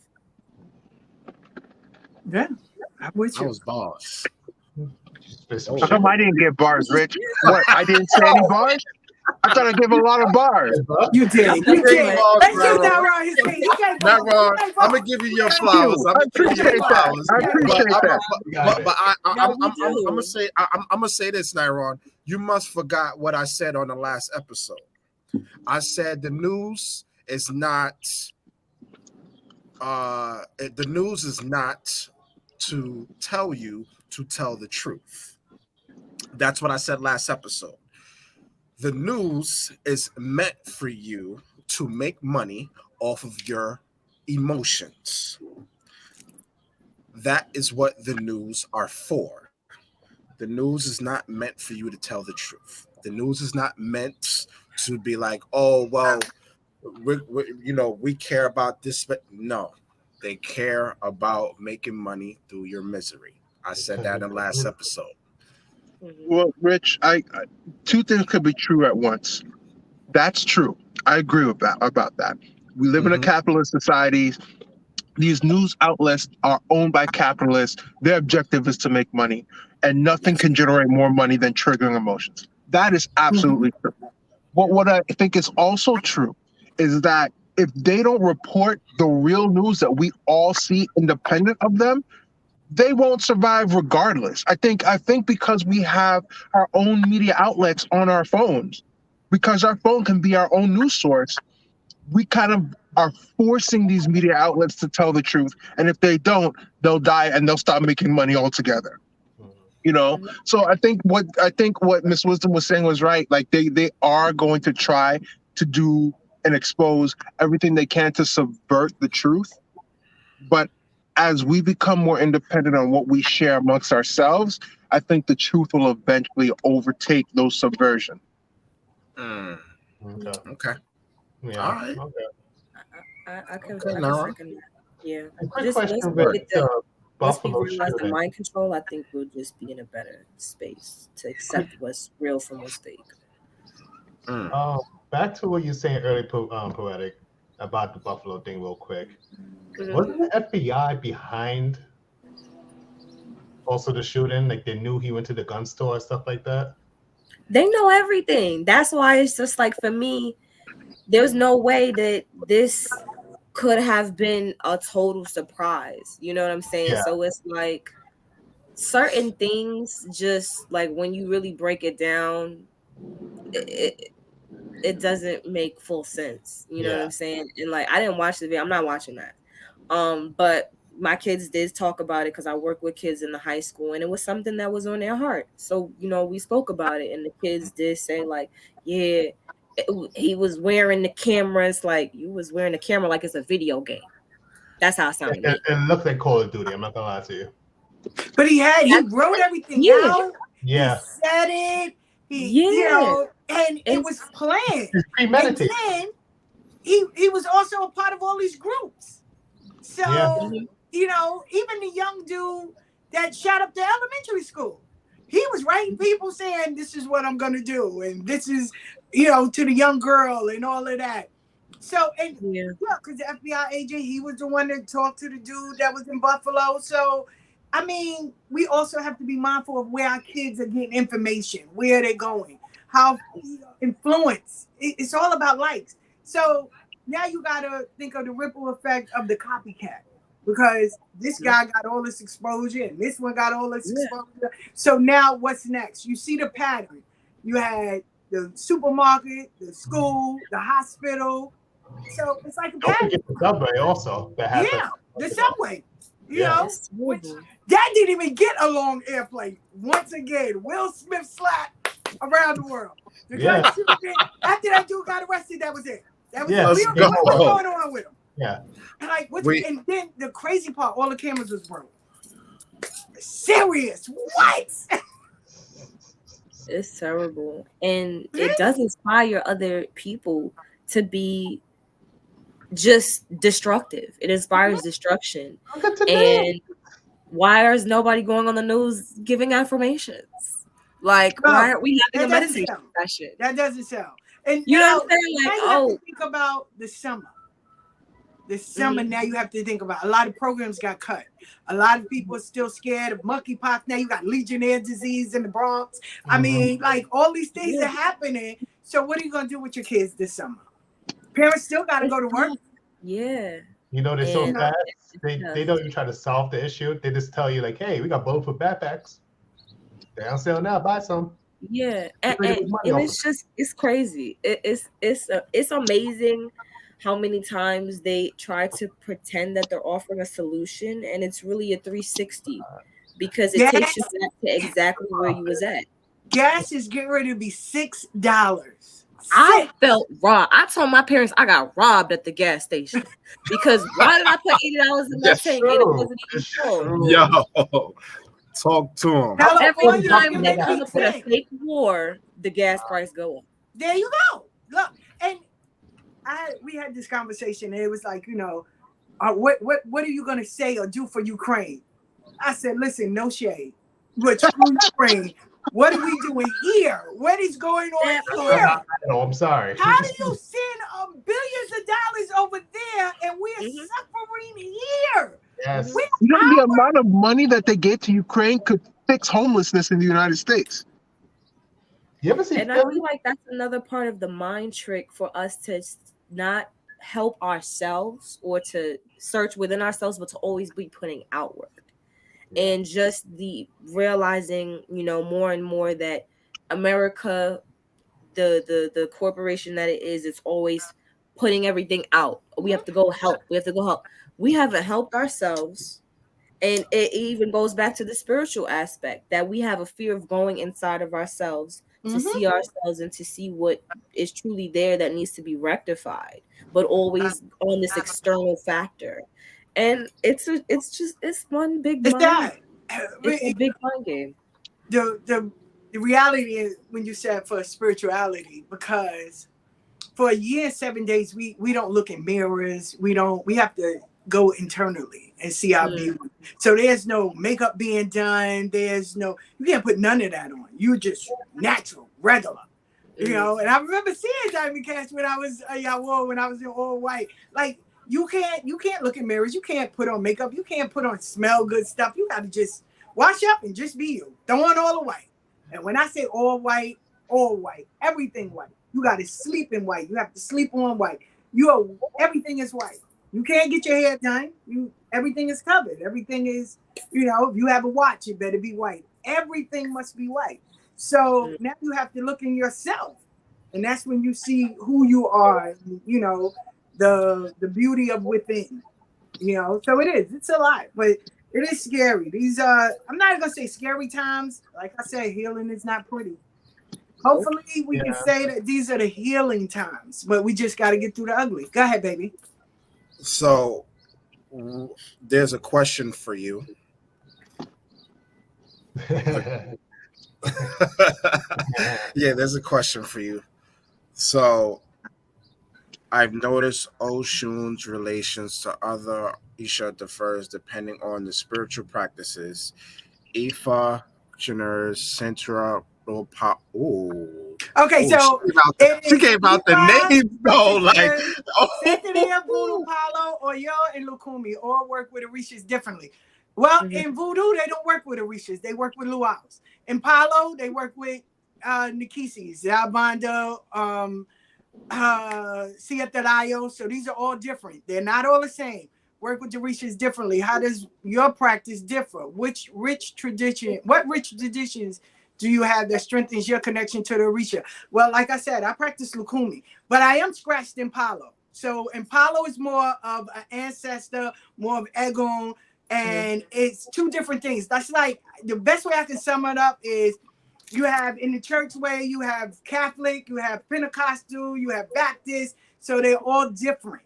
Yeah, I'm with I you. was boss. How come I didn't get bars, Rich? What? I didn't say any bars? I thought I gave a lot of bars. You did. You did. Let's just not wrong his thing. He can't Not vote. wrong. He can't I'm vote. gonna give you your flowers. I appreciate that. I appreciate that. I'm gonna say this, Nyron. You must forgot what I said on the last episode. I said the news is not. The news is not to tell you to tell the truth. That's what I said last episode. The news is meant for you to make money off of your emotions. That is what the news are for. The news is not meant for you to tell the truth. The news is not meant to be like, oh, well, we care about this, but no, they care about making money through your misery. I said that in the last episode. Well, Rich, I two things could be true at once. That's true. I agree with that about that. We live in a capitalist society. These news outlets are owned by capitalists. Their objective is to make money, and nothing can generate more money than triggering emotions. That is absolutely true. What I think is also true is that if they don't report the real news that we all see independent of them, they won't survive regardless. I think because we have our own media outlets on our phones, because our phone can be our own news source, we kind of are forcing these media outlets to tell the truth. And if they don't, they'll die and they'll stop making money altogether. So I think what Miss Wisdom was saying was right. Like they are going to try to do and expose everything they can to subvert the truth. But as we become more independent on what we share amongst ourselves, I think the truth will eventually overtake those subversion. Okay. Yeah. All right. Okay. I can now. second that. Yeah. A quick Just question once with we get the once we Buffalo realize the shooting. mind control, I think we'll just be in a better space to accept what's real from what's fake. Back to what you were saying earlier, Poetic, about the Buffalo thing real quick. Wasn't the FBI behind also the shooting? Like they knew he went to the gun store and stuff like that? They know everything. That's why it's just like, for me, there's no way that this could have been a total surprise. You know what I'm saying? Yeah. So it's like certain things, just like when you really break it down, it doesn't make full sense. You know what I'm saying? And like, I didn't watch the video. I'm not watching that. But my kids did talk about it because I work with kids in the high school, and it was something that was on their heart. So, we spoke about it, and the kids did say like, yeah, he was wearing the camera. It's like, you was wearing the camera like it's a video game. That's how it sounded. It looked like Call of Duty. I'm not gonna lie to you. But he wrote everything out. Yeah. He said it. And it was planned. It's premeditated. And then he was also a part of all these groups. So you know, even the young dude that shot up the elementary school, he was writing people saying, this is what I'm going to do. And this is, you know, to the young girl and all of that. So, and Yeah. yeah, because the FBI agent, he was the one that talked to the dude that was in Buffalo. So, I mean, we also have to be mindful of where our kids are getting information, where they're going, how influence. It's all about likes. So now you got to think of the ripple effect of the copycat, because this guy got all this exposure and this one got all this exposure. So now what's next? You see the pattern. You had the supermarket, the school, the hospital. So it's like a Don't pattern. forget the subway also that has Yeah, the subway. You Yeah. know, That's which terrible. that didn't even get a long airplay. Once again, Will Smith slap around the world. Yeah. After that dude got arrested, that was it. That was Yeah, it. Let's What's go. going on with him? Yeah. And like, Wait. and then the crazy part, all the cameras was broke. Serious? What? It's terrible. And it does inspire other people to be just destructive. It inspires destruction. Look at today. And why is nobody going on the news giving affirmations? Like, No, why aren't we having a that doesn't meditation sound. session? That doesn't sound. And You know now, what I'm saying? now Like, you have oh, to think about the summer. The summer, now you have to think about a lot of programs got cut. A lot of people are still scared of monkeypox. Now you got Legionnaire disease in the Bronx. I mean, like all these things are happening. So what are you gonna do with your kids this summer? Parents still got to go to work. yeah. You know, they're so And fast. it's They don't even try to solve the issue. They just tell you like, hey, we got bulletproof backpacks. They're on sale now. Buy some. Yeah, They're and, making money off it's just it's crazy. It's amazing how many times they try to pretend that they're offering a solution, and it's really a 360 because it takes you Gas, back to exactly where you was at. gas is getting ready to be $6. I felt robbed. I told my parents I got robbed at the gas station because why did I put $80 in my Yes, tank and it wasn't even It's full? true. Yo, talk to him. Every California, time you they make come me up with a think. fake war, the gas price go up. There you go. Look, and we had this conversation, and it was like, you know, what are you gonna say or do for Ukraine? I said, listen, no shade, but screw Ukraine. What are we doing here? What is going on here? No, I'm sorry. How do you send billions of dollars over there and we're suffering here? Yes. You know, the amount of money that they gave to Ukraine could fix homelessness in the United States. You ever see And I Philly? feel like that's another part of the mind trick for us to not help ourselves or to search within ourselves, but to always be putting outward. And just the realizing, you know, more and more that America, the corporation that it is, it's always putting everything out. We have to go help. We have to go help. We haven't helped ourselves. And it even goes back to the spiritual aspect that we have a fear of going inside of ourselves to see ourselves and to see what is truly there that needs to be rectified, but always on this external factor. And it's one big It's mind. that. It's a big mind game. The reality is when you said for spirituality, because for a year and 7 days we don't look in mirrors. We have to go internally and see our beauty. So there's no makeup being done. You can't put none of that on. You just natural, regular. You know, and I remember seeing Diamond Cash when I was in all white. Like you can't look in mirrors. You can't put on makeup. You can't put on smell good stuff. You got to just wash up and just be you. Throw on all the white. And when I say all white, everything white. You got to sleep in white. You have to sleep on white. Everything is white. You can't get your hair done. Everything is covered. Everything is, you know, if you have a watch, it better be white. Everything must be white. So now you have to look in yourself. And that's when you see who you are, you know, the beauty of within. You know, so it's a lot, but it is scary. These I'm not gonna say scary times. Like I said, healing is not pretty. Hopefully we can say that these are the healing times, but we just got to get through the ugly. Go ahead, baby. So there's a question for you. Yeah, there's a question for you. So I've noticed Oshun's relations to other Isha differs depending on the spiritual practices. Ifa, Chiners, Centra, Ropa. Ooh. Okay, Oh, so it she is gave out the Ifa, names though. Like, Sanctuary, Santeria, Voodoo, oh, Palo, Oyo, and Lukumi all work with Orishas differently. Well, Mhm. in Voodoo, they don't work with Orishas. They work with Luau's. In Palo, they work with Nikisis, Zabanda, Siatarayo. So these are all different. They're not all the same. Work with the Orishas differently. How does your practice differ? What rich traditions do you have that strengthens your connection to the Orisha? Well, like I said, I practice Lukumi, but I am scratched in Palo. So in Palo is more of an ancestor, more of Egon, and it's two different things. That's like the best way I can sum it up is you have in the church way, you have Catholic, you have Pentecostal, you have Baptist. So they're all different.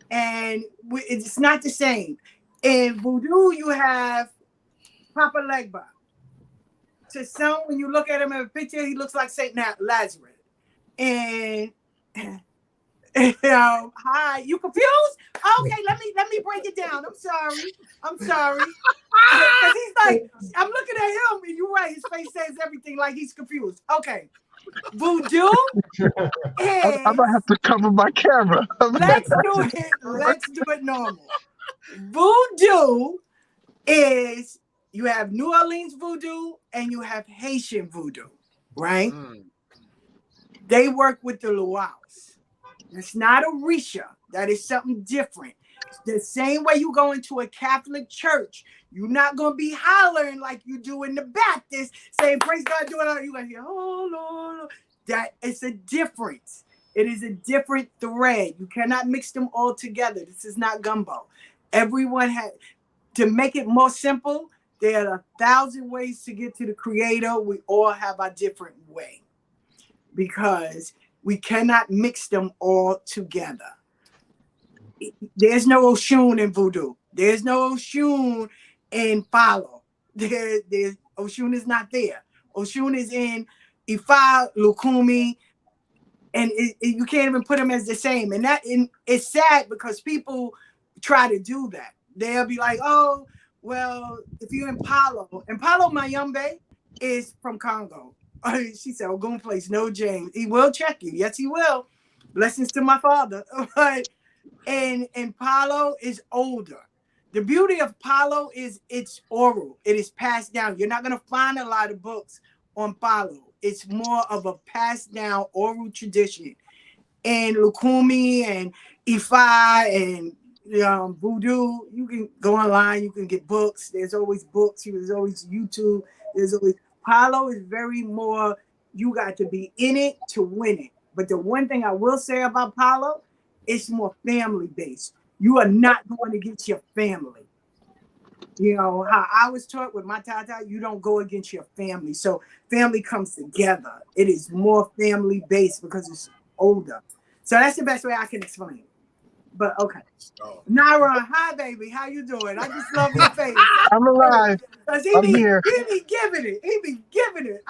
And it's not the same. In Voodoo, you have Papa Legba. To some, when you look at him in a picture, he looks like Saint Lazarus. And hi, you confused? Okay, let me break it down. I'm sorry. Because he's like, I'm looking at him, and you're right. His face says everything like he's confused. Okay, Voodoo I is might have to cover my camera. let's do it normal. Voodoo is you have New Orleans voodoo and you have Haitian voodoo, right? mm, They work with the luau's. It's not Orisha. That is something different. The same way you go into a Catholic church, you're not gonna be hollering like you do in the Baptist, saying praise God, doing all you gonna hear, oh Lord. That is a difference. It is a different thread. You cannot mix them all together. This is not gumbo. Everyone has to make it more simple. There are 1,000 ways to get to the creator. We all have our different way because we cannot mix them all together. There's no Oshun in voodoo. There's no Oshun in Follow. There's Oshun is not there. Oshun is in Ifa, Lukumi, and you can't even put them as the same. And it's sad because people try to do that. They'll be like, oh, well, if you're in Palo Mayumbe is from Congo. She said, Ogun place, no James. He will check you. Yes, he will. Blessings to my father. But and Palo is older. The beauty of Palo is it's oral. It is passed down. You're not going to find a lot of books on Palo. It's more of a passed down oral tradition. And Lukumi and Ifa and Voodoo, you can go online. You can get books. There's always books. There's always YouTube. There's always Palo is very more. You got to be in it to win it. But the one thing I will say about Palo, it's more family based. You are not going against your family. You know, how I was taught with my tata, you don't go against your family. So family comes together. It is more family based because it's older. So that's the best way I can explain it. But okay. oh. Naira, hi baby. How you doing? I just love your face. I'm alive. Because I'm here. he be giving it. He be giving it.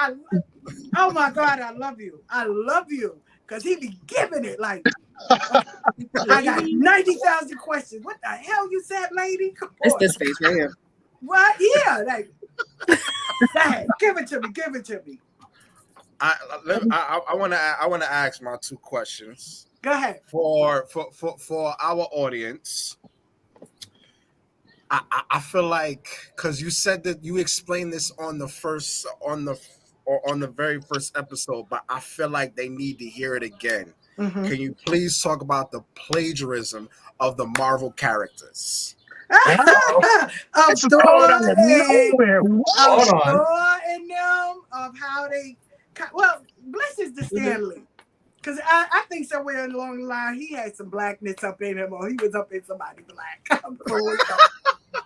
Oh my God, I love you. I love you. Because he be giving it like I got 90,000 questions. What the hell you said, lady? Come It's on. this face right here. What? Yeah, like hey, give it to me. Give it to me. I want to ask my two questions Go ahead. for our audience. I feel like because you said that you explained this on the very first episode, but I feel like they need to hear it again. Mm-hmm. Can you please talk about the plagiarism of the Marvel characters? Of It's just coming out of nowhere. Hold on. Thor and them of how they blesses the Stanley. Because I think somewhere along the line he had some blackness up in him or he was up in somebody black.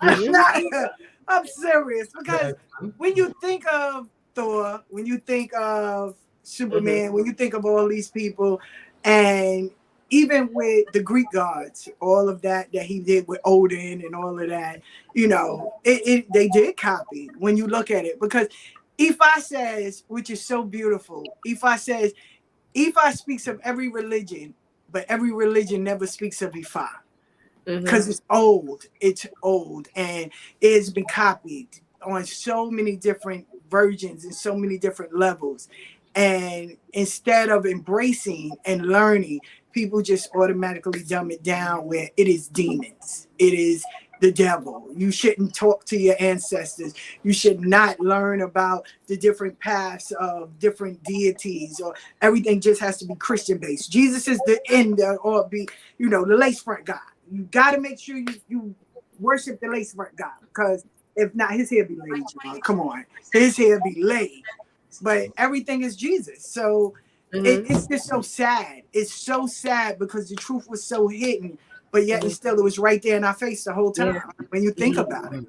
I'm serious because when you think of Thor, when you think of Superman, when you think of all these people, and even with the Greek gods, all of that he did with Odin and all of that, you know, they did copy when you look at it. Because Ifa says, which is so beautiful, Ifa speaks of every religion but every religion never speaks of Ifa because Mm-hmm. it's old. It's old, and it's been copied on so many different versions and so many different levels. And instead of embracing and learning, people just automatically dumb it down where it is demons. It is the devil. You shouldn't talk to your ancestors. You should not learn about the different paths of different deities, or everything just has to be Christian based. Jesus is the end, or be, the lace front guy. You got to make sure you worship the lace front guy, because if not, his hair be laid, y'all. Come on. His hair be laid. But everything is Jesus. So Mm-hmm. it's just so sad. It's so sad because the truth was so hidden, but yet and still it was right there in our face the whole time Yeah. when you think Mm-hmm. about it.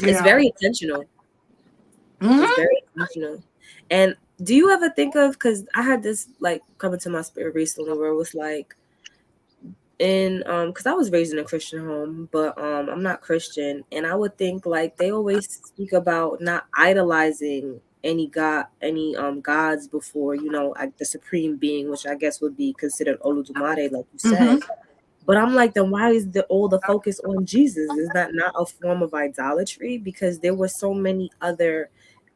It's very intentional. It's Mhm. very intentional. And do you ever think of, because I had this like coming to my spirit recently where it was like, in because I was raised in a Christian home, but I'm not Christian, and I would think like they always speak about not idolizing any gods before, like the supreme being, which I guess would be considered Oludumare, like you Mhm. said. But I'm like, then why is all the focus on Jesus? Is that not a form of idolatry? Because there were so many other,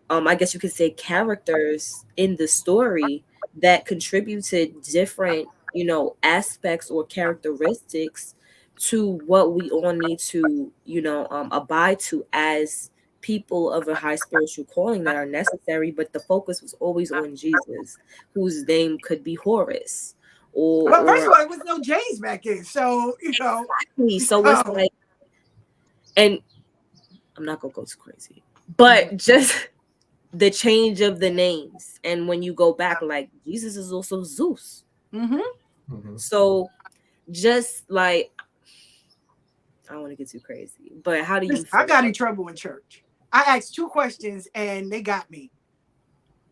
I guess you could say, characters in the story that contributed different, aspects or characteristics to what we all need to, abide to as people of a high spiritual calling that are necessary. But the focus was always on Jesus, whose name could be Horus, or Well, first of or all, there was no J's back then. So, exactly. So it's so, like, and I'm not gonna go too crazy, but just the change of the names. And when you go back, like Jesus is also Zeus. mhm. So just like, I don't want to get too crazy, but how do you Listen, I feel? got in trouble in church. I asked 2 questions and they got me.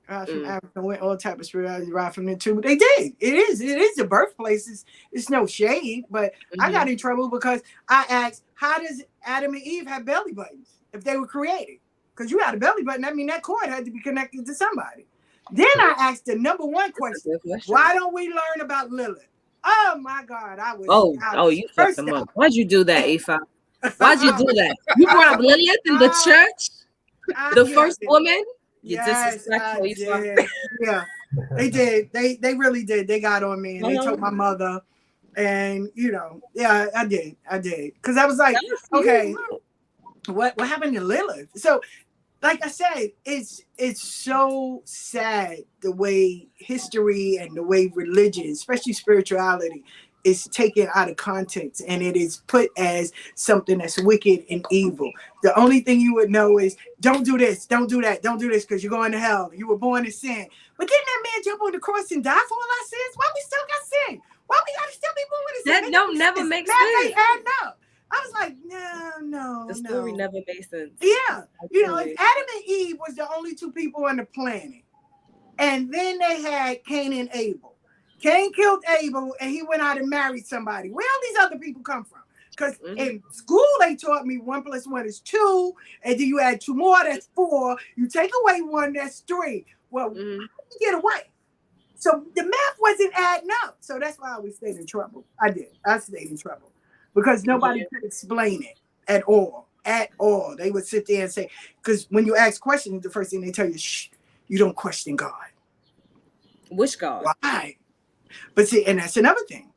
From Mm, Africa, went all type of spirituality right from there too. But they did. It is the birthplace. It's no shade, but I got mhm. in trouble because I asked, how does Adam and Eve have belly buttons if they were created? Because you had a belly button, I mean that cord had to be connected to somebody. Then I asked the number one That's a question: good question. why don't we learn about Lilith? Oh my God, I Oh, was you fucked cursed them up. Why'd you do that, Afa? Why'd you out. do that? You brought up Lilith in the church, the Yeah, first woman. You yes, I disrespectful, Afa. did. Yeah, they did. They really did. They got on me and they Uh-huh. told my mother. And yeah, I did. I did. Because I was like, That was okay, you. what happened to Lilith? So like I said, it's so sad the way history and the way religion, especially spirituality, is taken out of context and it is put as something that's wicked and evil. The only thing you would know is don't do this, don't do that, don't do this because you're going to hell. You were born in sin. But didn't that man jump on the cross and die for all our sins? Why we still got sin? Why we gotta still be born in sin? That Make don't no never sense. make Math ain't sense. adding up. I was like, no, The no, story no. never made sense. Yeah, if Actually. Adam and Eve was the only 2 people on the planet, and then they had Cain and Abel. Cain killed Abel, and he went out and married somebody. Where all these other people come from? Because Mhm. in school they taught me 1+1 is 2, and then you add 2 more, that's 4. You take away 1, that's 3. Well, Mhm. you get away. So the math wasn't adding up. So that's why I always stayed in trouble. I did. I stayed in trouble because nobody Yeah. could explain it at all. At all. They would sit there and say, because when you ask questions, the first thing they tell you, shh, you don't question God. Which God? Why? But see, and that's another thing.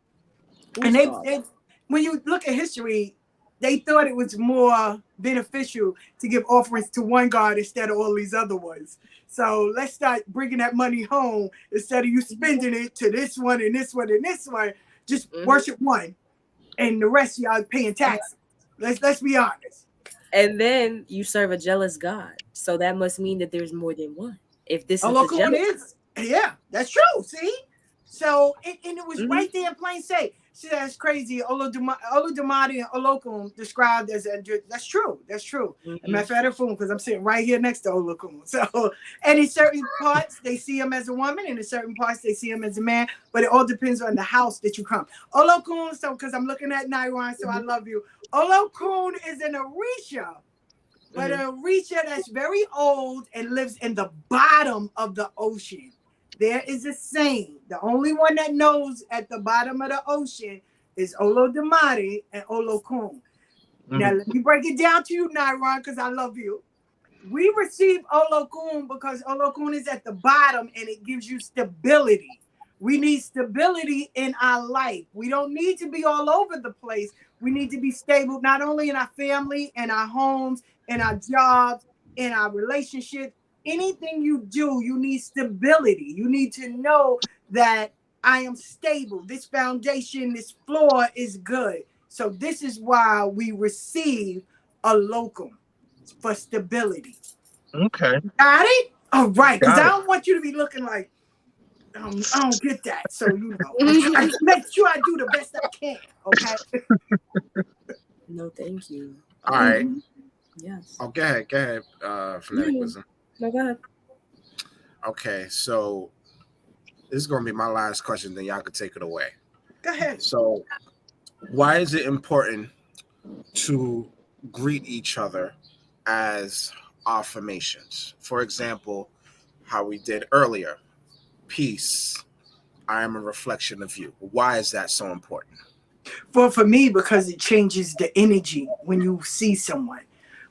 And Who's God? when you look at history, they thought it was more beneficial to give offerings to one God instead of all these other ones. So let's start bringing that money home instead of you spending it to this one and this one and this one. Just Mhm. worship one, and the rest of y'all paying taxes. Let's be honest. And then you serve a jealous God. So that must mean that there's more than one. If this is the Olokun jealous. is, yeah, that's true. See, so and it was Mhm. right there in plain sight. See, that's crazy. Oludumare and Olokun described as that's true. That's true. And Mhm. matter of fact, because I'm sitting right here next to Olokun. So, and in certain parts they see him as a woman, and in certain parts they see him as a man. But it all depends on the house that you come. Olokun, so because I'm looking at Nairon, so I Mhm. love you. Olokun is an Orisha, but Mhm. a Orisha that's very old and lives in the bottom of the ocean. there is a saying. The only one that knows at the bottom of the ocean is Olodumare and Olokun. Now, let me break it down to you, Nairon, because I love you. We receive Olokun because Olokun is at the bottom and it gives you stability. We need stability in our life. We don't need to be all over the place. We need to be stable, not only in our family, in our homes, in our jobs, in our relationships. Anything you do, you need stability. You need to know that I am stable. This foundation, this floor is good. So this is why we receive a locum for stability. Okay. Got it? All right, because I Got it. don't want you to be looking like I don't get that. So I make sure I do the best I can. Okay. No, thank you. All right. Yes. Oh, go ahead. Phonetic wisdom. No, go ahead. Okay, so this is gonna be my last question. Then y'all can take it away. Go ahead. So, why is it important to greet each other as affirmations? For example, how we did earlier, peace. I am a reflection of you. Why is that so important? For me, because it changes the energy when you see someone.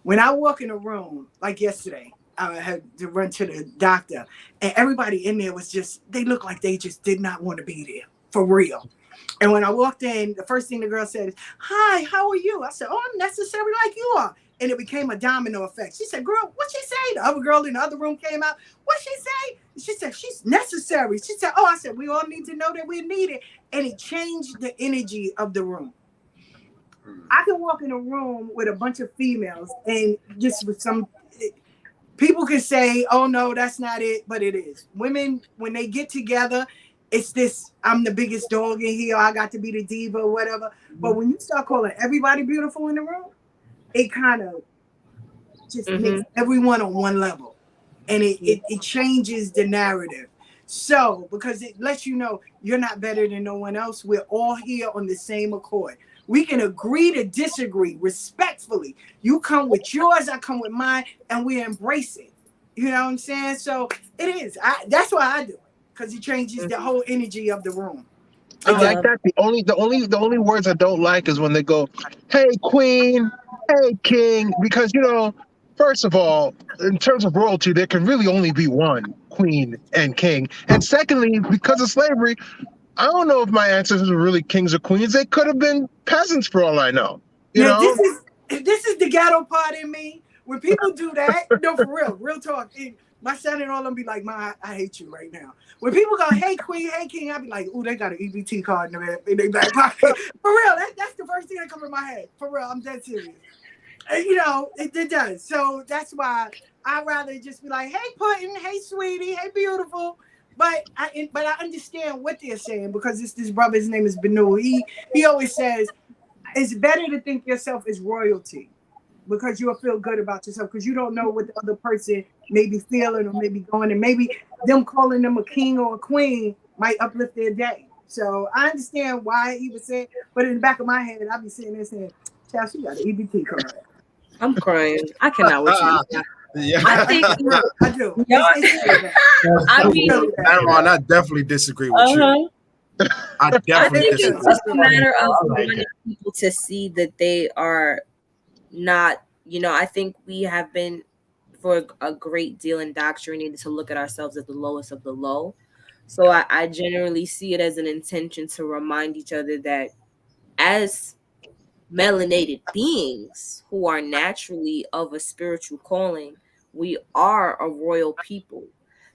When I walk in a room, like yesterday, I had to run to the doctor, and everybody in there was just, they looked like they just did not want to be there, for real. And when I walked in, the first thing the girl said is, "Hi, how are you?" I said, "Oh, I'm necessary like you are." And it became a domino effect. She said, "Girl, what she say?" The other girl in the other room came out. "What she say?" She said, "She's necessary." She said, "Oh," I said, "We all need to know that we're needed." And it changed the energy of the room. I can walk in a room with a bunch of females and just with some people can say, "Oh no, that's not it," but it is. Women, when they get together, it's this, I'm the biggest dog in here, I got to be the diva or whatever. But when you start calling everybody beautiful in the room, it kind of just makes everyone on one level. And it changes the narrative. So, because it lets you know you're not better than no one else. We're all here on the same accord. We can agree to disagree respectfully. You come with yours, I come with mine, and we embrace it. You know what I'm saying? So it is. That's why I do it, because it changes the whole energy of the room. I like that. The only words I don't like is when they go, "Hey queen, hey king," because first of all, in terms of royalty, there can really only be one queen and king. And secondly, because of slavery, I don't know if my ancestors were really kings or queens. They could have been peasants for all I know. Now, this is the ghetto part in me. When people do that, no, for real talk. My son-in-law will be like, "Ma, I hate you right now." When people go, "Hey queen, hey king," I'll be like, "Ooh, they got an EBT card in their back pocket." For real, that's the first thing that comes in my head. For real, I'm dead serious. And, it does. So that's why I'd rather just be like, "Hey Puddin', hey sweetie, hey beautiful." But I understand what they're saying, because it's this brother, his name is Benu. He always says, it's better to think yourself as royalty, because you'll feel good about yourself, because you don't know what the other person may be feeling or may be going, and maybe them calling them a king or a queen might uplift their day. So I understand why he would say it, but in the back of my head, I'd be sitting there saying, "Child, she got an EBT card." I'm crying. I cannot with you. Yeah. I think I do. I mean, I definitely disagree with you. I definitely think disagree. it's just a matter of wanting people to see that they are not, I think we have been for a great deal indoctrinated to look at ourselves as the lowest of the low. So I generally see it as an intention to remind each other that as melanated beings who are naturally of a spiritual calling, we are a royal people.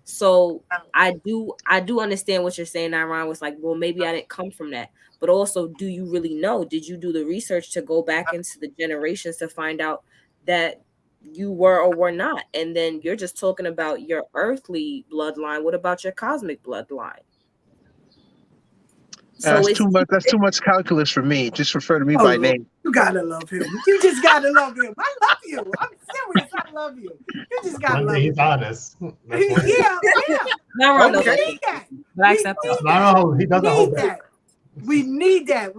So I do understand what you're saying. Iran was like, well, maybe I didn't come from that, but also, do you really know? Did you do the research to go back into the generations to find out that you were or were not? And then you're just talking about your earthly bloodline. What about your cosmic bloodline? So That's too much. That's too much calculus for me. Just refer to me by name. You gotta love him. You just gotta love him. I love you. I'm serious. I love you. You just gotta love him. He's honest. Yeah. No, we need that. But I accept it. No, he doesn't hold that. We need that.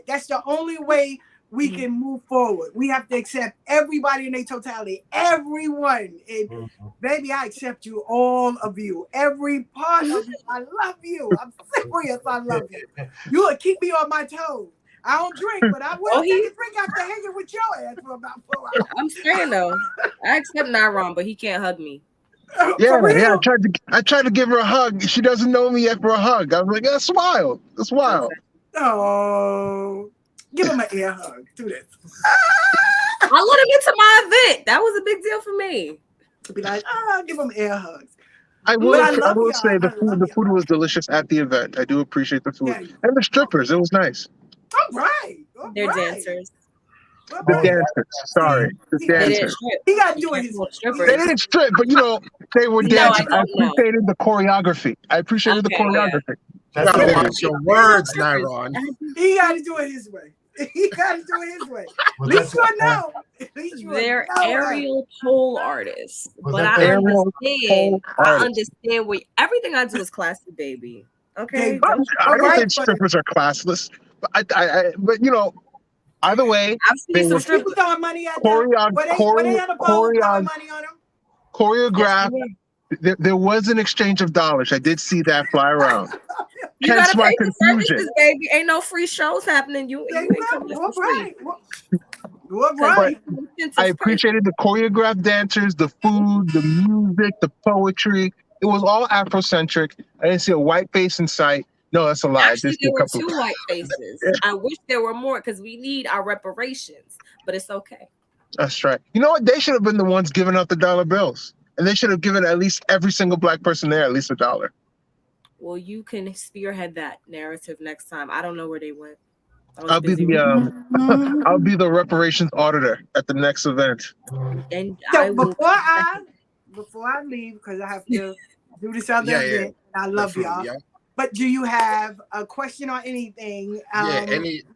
That's the only way we can move forward. We have to accept everybody in their totality, everyone. And baby, I accept you, all of you, every part of you. I love you. I'm serious. I love you. You will keep me on my toes. I don't drink, but I will take a drink after hanging with your ass for about 4 hours. I'm saying though, I accept Naron, but he can't hug me. Yeah, For real? yeah. I tried to give her a hug. She doesn't know me yet for a hug. I was like, that's wild. That's wild. Oh, give him an ear hug. Do this. I let him into my event. That was a big deal for me. To be like, give him air hugs. I will say the y'all. food was delicious at the event. I do appreciate the food. Yeah. And the strippers, it was nice. All right. They're dancers. The dancers. Sorry. The dancers. He got to do it his way. They didn't strip, but they were dancing. I appreciated the choreography. The choreography. You gotta watch your words, Naron. He got to do it his way. He got to do it his way. At least you know. They're aerial pole artists, but I understand what everything I do is classy, baby. Okay, I don't think strippers are classless, but either way, I've seen some strippers throwing money at them. Choreographed. There was an exchange of dollars. I did see that fly around. You gotta pay for services, baby. Ain't no free shows happening. You ain't coming for free. Right. I appreciated the choreographed dancers, the food, the music, the poetry. It was all Afrocentric. I didn't see a white face in sight. No, that's a lie. Actually, there were 2 white faces. I wish there were more because we need our reparations, but it's okay. That's right. You know what? They should have been the ones giving out the dollar bills. And they should have given at least every single black person there at least $1. Well, you can spearhead that narrative next time. I don't know where they went. I'll be the reparations auditor at the next event. And so before I leave, because I have to do this other event, and I love y'all. Yeah. But do you have a question or anything?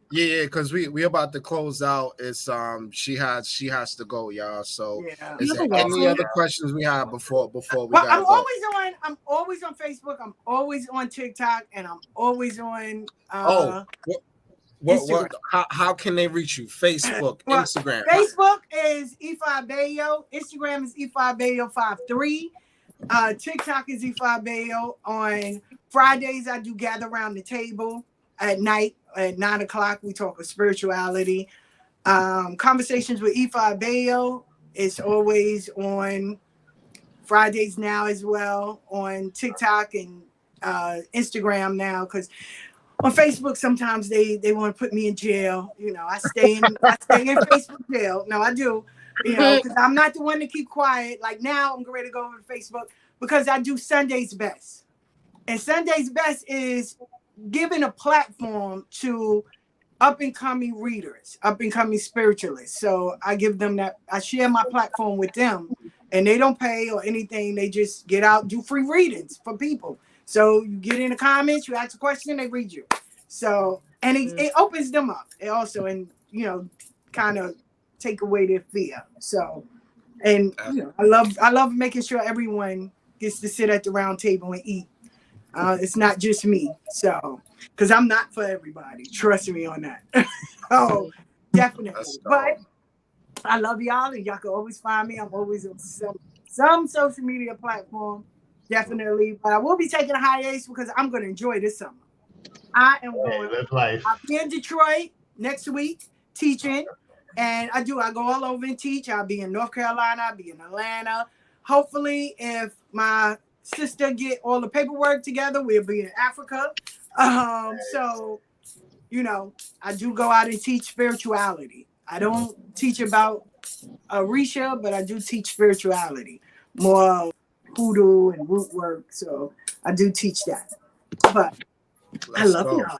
Because we about to close out. It's she has to go, y'all. So is there any other questions we have before we well, I'm always on Facebook, I'm always on TikTok, and I'm always on how can they reach you? Facebook, Instagram. Facebook is Abeyo, Instagram is Abeyo53. TikTok is Abeyo. On Fridays, I do gather around the table at night at 9:00. We talk of spirituality. Conversations with Abeyo is always on Fridays now as well, on TikTok and Instagram now, because on Facebook sometimes they want to put me in jail. I stay in Facebook jail. No, I do. Because I'm not the one to keep quiet. Like now, I'm ready to go over to Facebook because I do Sunday's Best. And Sunday's Best is giving a platform to up-and-coming readers, up-and-coming spiritualists. So I give them that. I share my platform with them. And they don't pay or anything. They just get out, do free readings for people. So you get in the comments, you ask a question, they read you. So, and it opens them up. It also, kind of take away their fear. So, and I love making sure everyone gets to sit at the round table and eat. It's not just me. So, because I'm not for everybody. Trust me on that. Oh, definitely. But I love y'all, and y'all can always find me. I'm always on some social media platform. Definitely. But I will be taking a hiatus because I'm going to enjoy this summer. I am going. Live life. I'll be in Detroit next week teaching. And I go all over and teach. I'll be in North Carolina. I'll be in Atlanta. Hopefully, if my sister get all the paperwork together, we'll be in Africa. So, I do go out and teach spirituality. I don't teach about Orisha, but I do teach spirituality. More hoodoo and root work. So I do teach that. But I love y'all.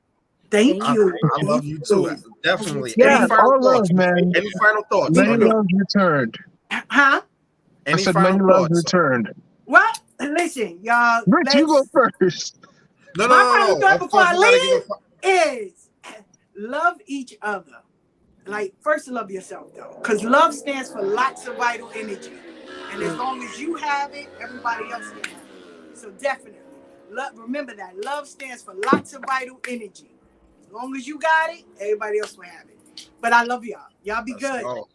Thank you. I love you too. Definitely. Yeah, any final all thoughts, love, man. Any final thoughts? Many loves returned. Huh? I said many loves returned. Well, listen, y'all. Rich, you go first. No. My final thought before I leave is love each other. Like, first love yourself, though. Because love stands for lots of vital energy. And as long as you have it, everybody else can have it. So definitely, remember that. Love stands for lots of vital energy. As long as you got it, everybody else will have it. But I love y'all. Y'all be Let's good. go.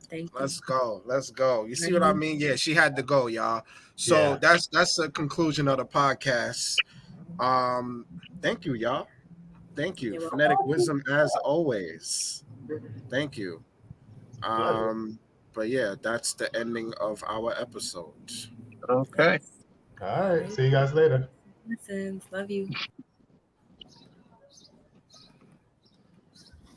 Thank you. Let's go. Let's go. You see what I mean? Yeah, she had to go, y'all. So Yeah. that's the conclusion of the podcast. Thank you, y'all. Thank you. You're welcome. Phonetic wisdom as always. Thank you. Pleasure. But yeah, that's the ending of our episode. Okay. All right. See you guys later. Lessons. Love you.